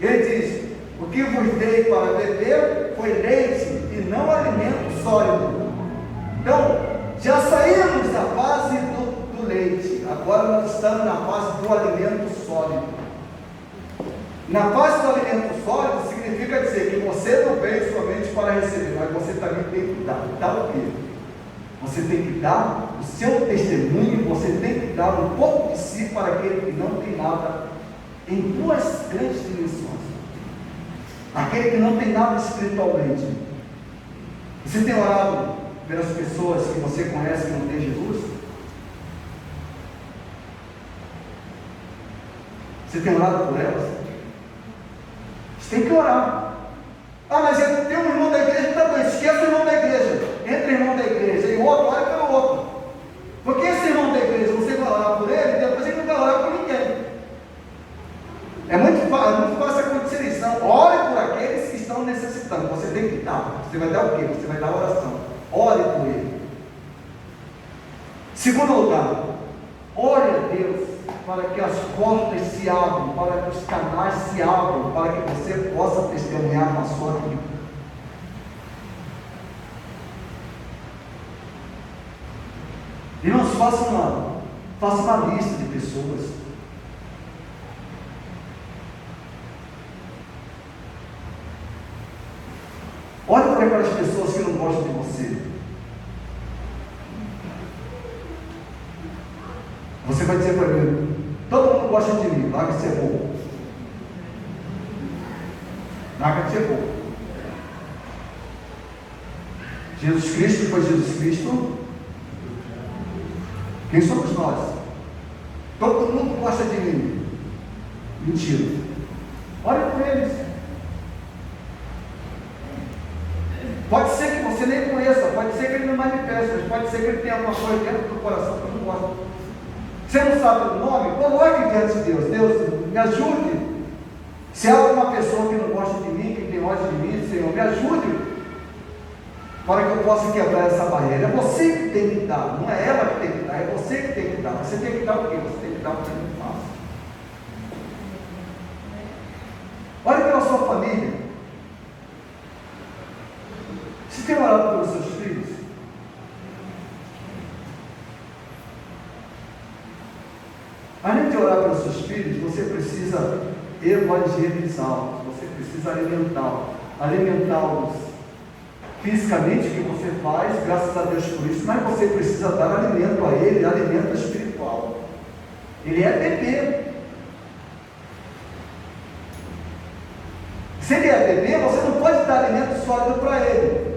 Ele diz: o que vos dei para beber foi leite e não alimento sólido. Então, já saímos da fase do leite, agora nós estamos na fase do alimento sólido. Na fase do alimento sólido significa dizer que você não veio somente para receber, mas você também tem que dar. Dar o quê? Você tem que dar o seu testemunho, você tem que dar um pouco de si para aquele que não tem nada, em duas grandes dimensões. Aquele que não tem nada espiritualmente. Você tem orado pelas pessoas que você conhece que não tem Jesus? Você tem orado por elas? Você tem que orar. Ah, mas eu tenho um irmão da igreja que está doente. Esquece o irmão da igreja. Entre o irmão da igreja e o outro, ora pelo outro. Porque esse irmão da igreja, você vai orar por ele, depois ele não vai orar por ninguém. É muito fácil acontecer isso. Não, ore por aqueles que estão necessitando. Você tem que dar. Você vai dar o quê? Você vai dar oração. Ore por ele. Segundo lugar, ore a Deus para que as portas se se abram, para que os canais se abram, para que você possa testemunhar com a sua vida. Irmãos, faça uma lista de pessoas. Olhe para aquelas pessoas que não gostam de você. Você vai dizer para mim: todo mundo gosta de mim, larga de ser bom. Larga de ser bom. Jesus Cristo foi Jesus Cristo. Quem somos nós? Todo mundo gosta de mim. Mentira. Olha para eles. Pode ser que você nem conheça, pode ser que ele não manifeste, mas pode ser que ele tenha alguma coisa dentro do coração que eu não gosto. Você não sabe o nome? Coloque diante de Deus. Deus, me ajude. Se há alguma pessoa que não gosta de mim, que tem ódio de mim, Senhor, me ajude, para que eu possa quebrar essa barreira. É você que tem que dar, não é ela que tem que dar, é você que tem que dar. Você tem que dar o quê? Você tem que dar o que eu não faço. Olhe pela sua família. Você tem orado pelos seus filhos? Além de orar pelos seus filhos, você precisa evangelizá-los, você precisa alimentá-los fisicamente, o que você faz, graças a Deus por isso, mas você precisa dar alimento a ele, alimento espiritual. Ele é bebê. Se ele é bebê, você não pode dar alimento sólido para ele.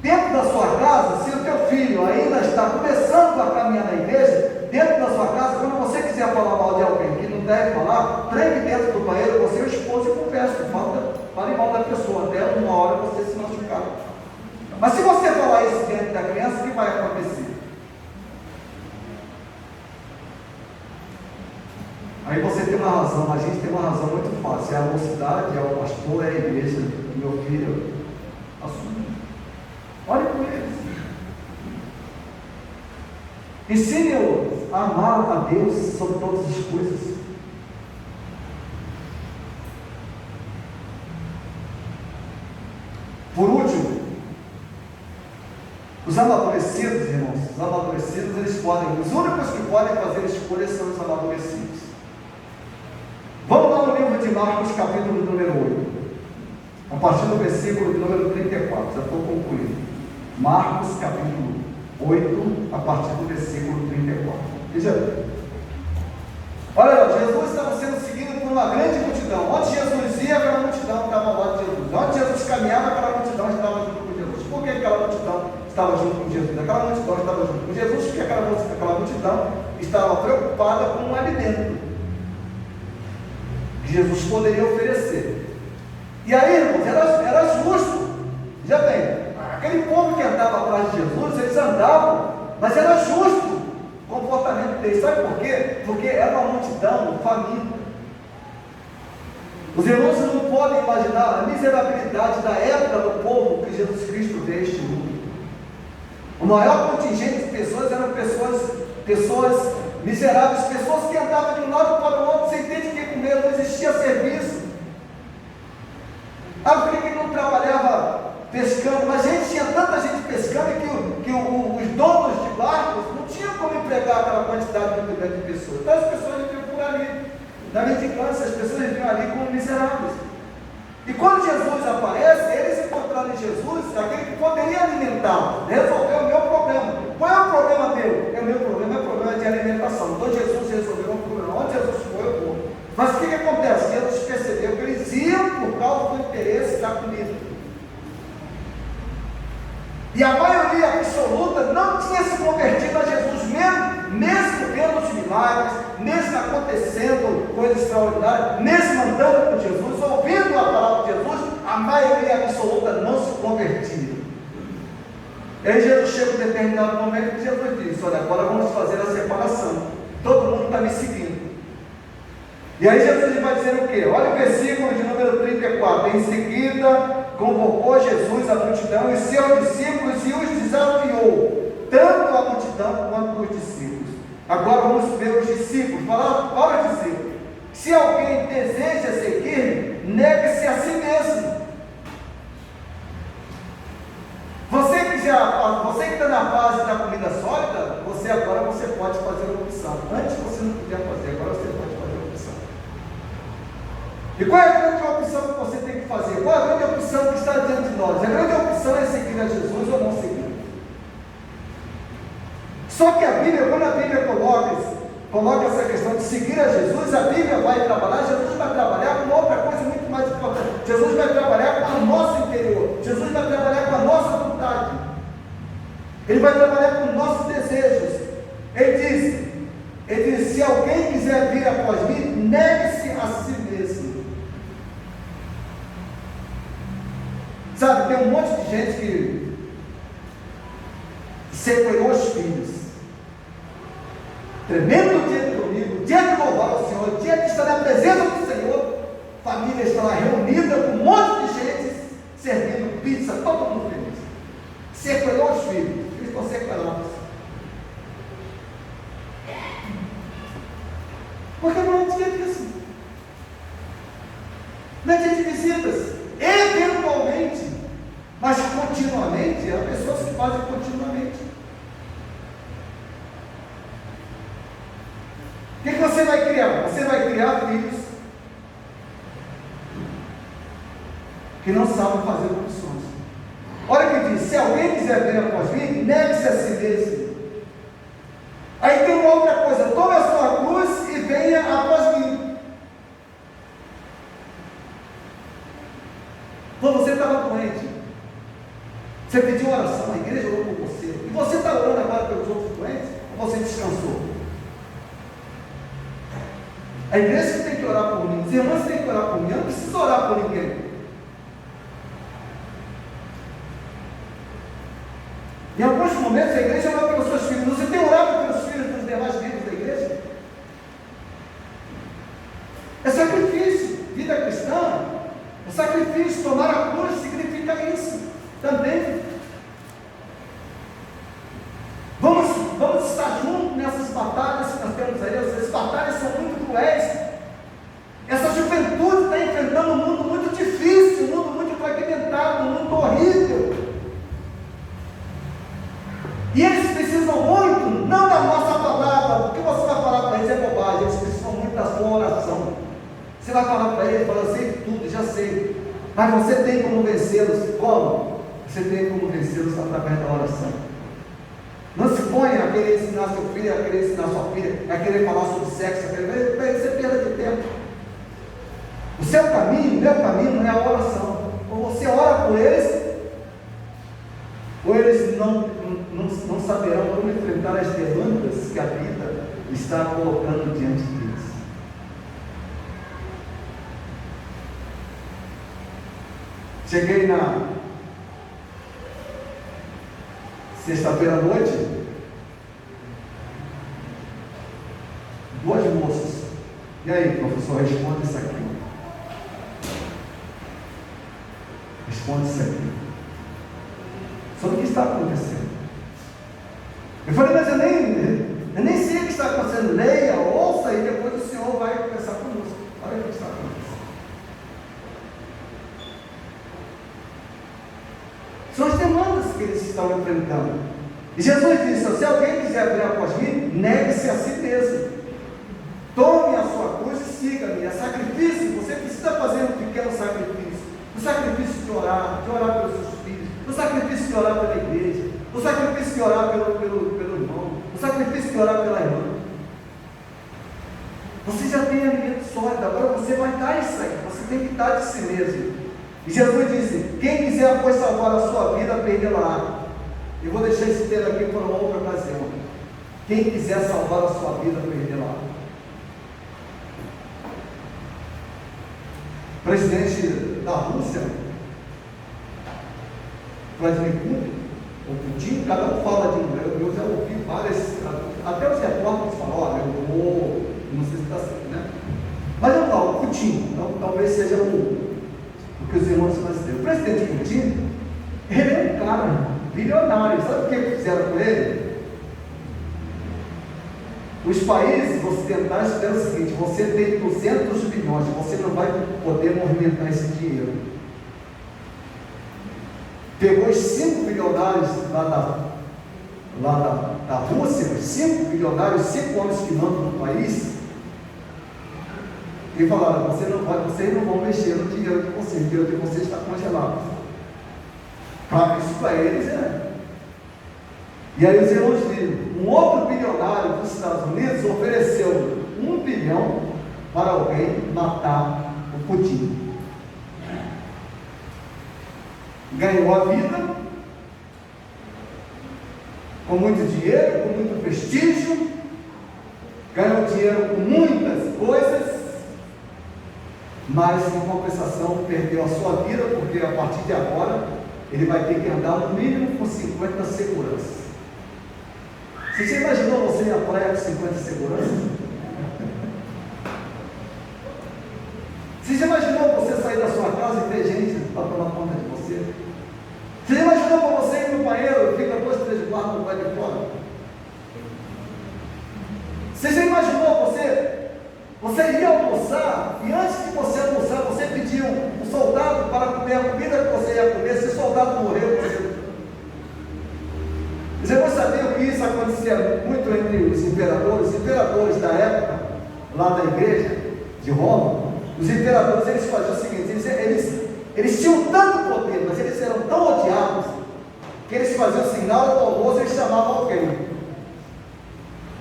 Dentro da sua casa, se o teu filho ainda está começando a caminhar na igreja, dentro da sua casa, quando você quiser falar mal de alguém que não deve falar, tranque dentro do banheiro, você e o esposo e converse, fale mal da pessoa, até uma hora você se machucar. Mas se você falar isso dentro da criança, o que vai acontecer? Aí você tem uma razão, a gente tem uma razão muito fácil, é a mocidade, é o pastor, é a igreja, meu filho, assume. Olhe com eles. Ensine-os a amar a Deus sobre todas as coisas. Por último, os amadurecidos, irmãos, os únicos que podem fazer escolhas são os amadurecidos. Vamos lá no livro de Marcos, capítulo número 8, a partir do versículo de número 34, já estou concluindo. Marcos, capítulo 8, a partir do versículo 34. Veja bem. Olha, Jesus estava sendo seguido por uma grande multidão. Onde Jesus ia, aquela multidão estava ao lado de Jesus. Onde Jesus caminhava, aquela multidão estava junto com Jesus. Por que aquela multidão estava junto com Jesus? Aquela multidão estava junto com Jesus porque aquela multidão estava preocupada com o alimento que Jesus poderia oferecer. E aí, irmãos, era justo. Já bem, aquele povo que andava atrás de Jesus, eles andavam, mas era justo o comportamento deles. Sabe por quê? Porque era uma multidão faminta. Os irmãos não podem imaginar a miserabilidade da época do povo que Jesus Cristo veio a este mundo. O maior contingente de pessoas eram pessoas miseráveis, pessoas que andavam de um lado para o outro sem ter de que comer, não existia serviço. Por que ele não trabalhava pescando? Mas tinha tanta gente pescando que os donos de barcos não tinham como empregar aquela quantidade muito grande de pessoas. Então as pessoas viviam por ali, na mendicância, as pessoas viviam ali como miseráveis. E quando Jesus aparece, eles encontraram em Jesus aquele que poderia alimentar, resolver o meu problema. Qual é o problema meu? O meu problema é o problema de alimentação. Então Jesus resolveu um problema. Onde Jesus foi, eu vou. Mas o que acontece? Jesus percebeu que eles iam por causa do interesse da comida. E a maioria absoluta não tinha se convertido a Jesus, mesmo vendo os milagres, mesmo acontecendo coisas extraordinárias, mesmo andando com Jesus, ouvindo a palavra de Jesus, a maioria absoluta não se convertia. E aí Jesus chega em um determinado momento e Jesus diz: olha, agora vamos fazer a separação, todo mundo está me seguindo. E aí Jesus vai dizer o quê? Olha o versículo de número 34. Em seguida, convocou Jesus a multidão e seus discípulos e os desafiou, tanto a multidão quanto os discípulos. Agora vamos ver os discípulos. Fala os discípulos. Se alguém deseja seguir, negue-se a si mesmo. Você que está na fase da comida sólida, agora você pode fazer uma opção. Antes você não podia fazer, agora você pode fazer uma opção. E qual é a grande opção que você tem que fazer? Qual é a grande opção que está diante de nós? A grande opção é seguir a Jesus ou não seguir. Só que a Bíblia, quando a Bíblia coloca essa questão de seguir a Jesus, a Bíblia vai trabalhar, Jesus vai trabalhar com outra coisa muito mais importante. Jesus vai trabalhar com o nosso interior. Jesus vai trabalhar com a nossa vontade. Ele vai trabalhar com os nossos desejos. Ele diz, se alguém quiser vir após mim, negue-se a si mesmo. Sabe, tem um monte de gente que separou os filhos. Tremendo dia de domingo, dia de louvar o Senhor, dia de estar na presença do Senhor. Família está lá reunida com um monte de gente servindo pizza, todo mundo feliz. Sequelou os filhos, eles estão sequelados. Porque não é dia disso. Não é dia de visitas. Eventualmente, mas continuamente, há pessoas que fazem continuamente. O que você vai criar? Você vai criar filhos que não sabem fazer opções. Olha o que diz: se alguém quiser vir após mim, negue-se a si mesmo. Aí tem uma outra coisa: tome a sua cruz e venha após mim. Quando você estava doente, você pediu oração, a igreja orou por você, e você está orando agora pelos outros doentes, ou você descansou? A igreja tem que orar por mim, os irmãos têm que orar por mim, eu não preciso orar por ninguém. Em alguns momentos a igreja ora pelos seus filhos. Você tem orado pelos filhos dos demais membros da igreja? É sacrifício. Vida cristã é sacrifício. Tomar a cruz significa isso também. Vamos estar juntos nessas batalhas que nós temos aí. As batalhas são muito cruéis. Essa juventude está enfrentando um mundo muito difícil, um mundo muito fragmentado, um mundo horrível. E eles precisam muito, não da nossa palavra. O que você vai falar para eles é bobagem. Eles precisam muito da sua oração. Você vai falar para eles, eu sei tudo, já sei. Mas você tem como vencê-los. Como? Você tem como vencê-los através da oração. Não se ponha a querer ensinar seu filho, a querer ensinar sua filha, a querer falar sobre sexo, a querer, isso é perda de tempo. O seu caminho, o meu caminho é a oração. Ou você ora por eles, ou eles não saberão como enfrentar as demandas que a vida está colocando diante deles. Cheguei na sexta-feira à noite, duas moças. E aí, professor, responde isso aqui. Responde isso aqui. Sobre o que está acontecendo. Eu falei, mas eu nem sei o que está acontecendo. Leia, ouça e depois o Senhor vai conversar conosco. Olha o que está acontecendo. São as demandas que eles estão enfrentando. E Jesus disse: se alguém quiser vir após mim, negue-se a si mesmo. Tome a sua cruz e siga-me. É sacrifício. Você precisa fazer um pequeno sacrifício. O sacrifício de orar pelos seus filhos, o sacrifício de orar pela igreja, o sacrifício de orar pelo irmão, o sacrifício de orar pela irmã. Você já tem alimento sólido, agora você vai dar isso aí, você tem que dar de si mesmo. E Jesus disse: quem quiser pois salvar a sua vida, perdê-la. Eu vou deixar esse texto aqui para uma outra ocasião. Quem quiser salvar a sua vida, perdê-la. O presidente da Rússia, Vladimir Putin, ou Putin, cada um fala de um. Eu já ouvi várias, até os repórteres falam: não sei se está certo, né? Mas vamos lá, o Putin, então, talvez seja o que os irmãos conheceram. O presidente Putin, ele é um cara bilionário. Sabe o que fizeram com ele? Os países ocidentais fizeram o seguinte: você tem 200 bilhões, você não vai poder movimentar esse dinheiro. Pegou os 5 bilionários lá da Rússia, os 5 bilionários, 5 homens que mandam no país, e falaram: vocês não vão mexer no dinheiro de vocês, o dinheiro de vocês está congelado. Isso para eles é. E aí os irmãos viram, um outro bilionário dos Estados Unidos ofereceu 1 bilhão para alguém matar o Putin. Ganhou a vida, com muito dinheiro, com muito prestígio, ganhou dinheiro com muitas coisas, mas em compensação perdeu a sua vida, porque a partir de agora ele vai ter que andar no mínimo com 50 seguranças. Você já imaginou você ir à praia com 50 seguranças? Você já imaginou você sair da sua casa e ter gente para tomar conta de você? Você já imaginou para você ir no banheiro e fica 2, 3 guardas no lado de fora? Você já imaginou você ir almoçar e antes de você almoçar você pediu um soldado para comer a comida que você ia comer? Se o soldado morreu, você vai saber que isso acontecia muito entre os imperadores da época, lá da igreja de Roma. Os imperadores, eles faziam o seguinte: eles tinham tanto poder, mas eles eram tão odiados, que eles faziam assim, na hora do almoço eles chamavam alguém: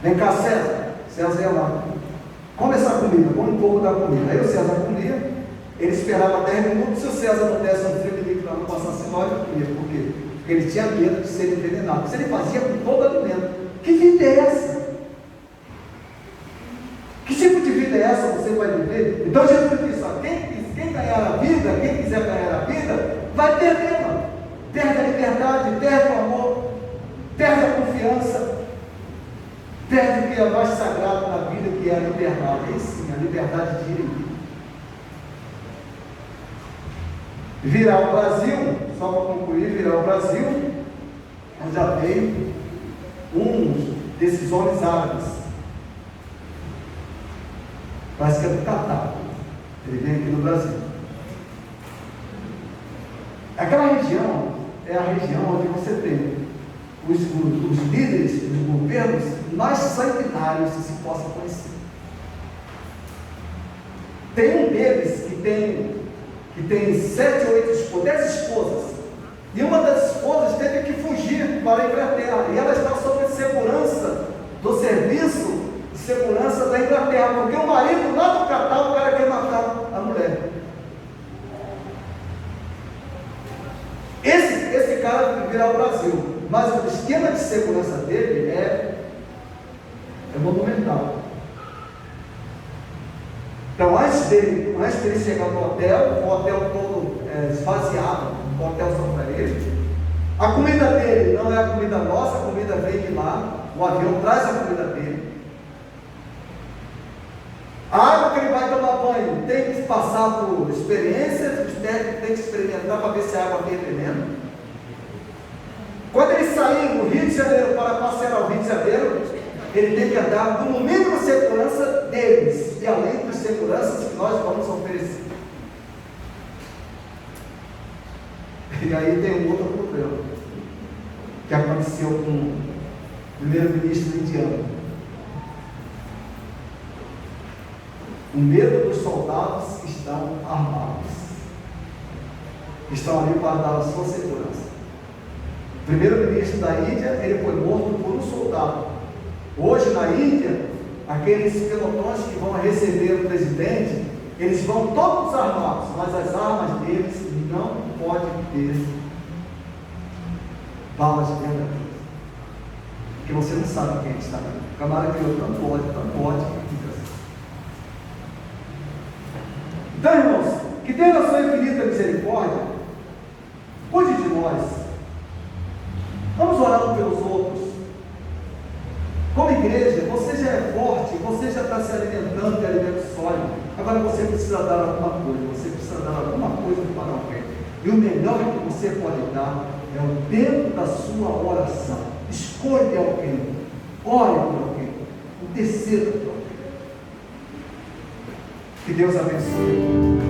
vem cá, César ia lá, come essa comida, come um pouco da comida. Aí o César comia, ele esperava 10 minutos, se o César não desse um tremelique para não passar assim, ele comia. Por quê? Porque ele tinha medo de ser envenenado. Mas ele fazia com todo alimento. Que vida é essa? Que tipo de vida é essa você vai viver? Então Jesus disse: quem ganhar a vida, quem quiser ganhar a vida, vai perdê-la. Perde a liberdade, perde o amor, perde a confiança, perde o que é mais sagrado na vida, que é a liberdade. Aí sim, a liberdade de ir e vir. Virar o Brasil, só para concluir, virar o Brasil, onde já veio um desses homens árabes, parece que é do Catar, ele vem aqui no Brasil. Aquela região é a região onde você tem os líderes, os governos mais sanguinários que se possa conhecer. Tem um deles que tem 7 ou 8 esposas, 10 esposas, e uma das esposas teve que fugir para a Inglaterra, e ela está sob segurança do serviço de segurança da Inglaterra, porque o marido lá do Catar, o cara quer matar a mulher. Esse cara virá ao Brasil, mas o esquema de segurança dele é monumental. Então, antes dele chegar no hotel, o hotel todo esvaziado, o hotel só para ele. A comida dele não é a comida nossa, a comida vem de lá, o avião traz a comida dele. A água que ele vai tomar banho tem que passar por experiências, os técnicos têm que experimentar para ver se a água tem veneno. Quando ele sair do Rio de Janeiro para passear ao Rio de Janeiro, ele tem que andar com no mínimo segurança deles, e além das seguranças que nós vamos oferecer. E aí tem um outro problema, que aconteceu com o primeiro-ministro indiano. O medo dos soldados que estão armados, que estão ali para dar a sua segurança. O primeiro-ministro da Índia, ele foi morto por um soldado. Hoje na Índia, aqueles pelotões que vão receber o presidente, eles vão todos armados, mas as armas deles não podem ter balas de verdade, porque você não sabe quem está ali. O camarada criou tanto ódio. Então, irmãos, que Deus na sua infinita misericórdia cuide de nós. Vamos orar uns pelos outros. Como igreja, você já é forte, você já está se alimentando de alimento sólido. Agora você precisa dar alguma coisa, você precisa dar alguma coisa para alguém. E o melhor que você pode dar é o tempo da sua oração. Escolha alguém, ore por alguém. O descer da tua vida. Que Deus abençoe.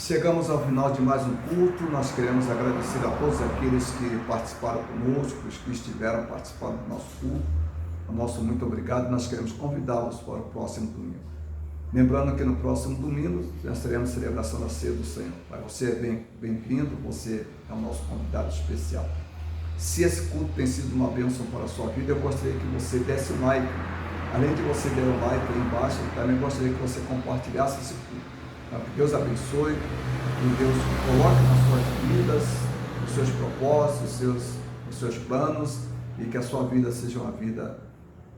Chegamos ao final de mais um culto. Nós queremos agradecer a todos aqueles que participaram conosco, os que estiveram participando do nosso culto. O nosso muito obrigado. Nós queremos convidá-los para o próximo domingo. Lembrando que no próximo domingo nós teremos celebração da Ceia do Senhor. Você é bem-vindo, você é o nosso convidado especial. Se esse culto tem sido uma bênção para a sua vida, eu gostaria que você desse um like. Além de você der um like aí embaixo, eu também gostaria que você compartilhasse esse culto. Que Deus abençoe, que Deus coloque nas suas vidas os seus propósitos, os seus planos, e que a sua vida seja uma vida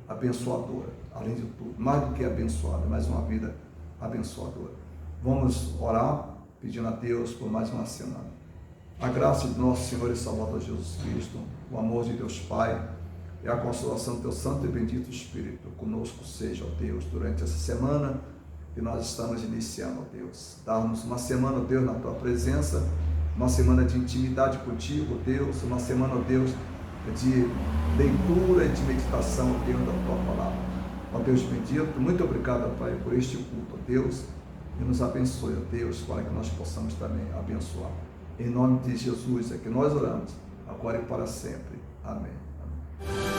abençoadora, além de tudo, mais do que abençoada, mas uma vida abençoadora. Vamos orar pedindo a Deus por mais uma semana. A graça de nosso Senhor e Salvador Jesus Cristo, o amor de Deus Pai e a consolação do teu santo e bendito Espírito conosco seja, ó Deus, durante essa semana que nós estamos iniciando, ó Deus. Dá-nos uma semana, ó Deus, na tua presença, uma semana de intimidade contigo, ó Deus, uma semana, ó Deus, de leitura e de meditação, ó Deus, da tua palavra. Ó Deus bendito, muito obrigado, ó Pai, por este culto, ó Deus, e nos abençoe, ó Deus, para que nós possamos também abençoar. Em nome de Jesus é que nós oramos, agora e para sempre. Amém. Amém.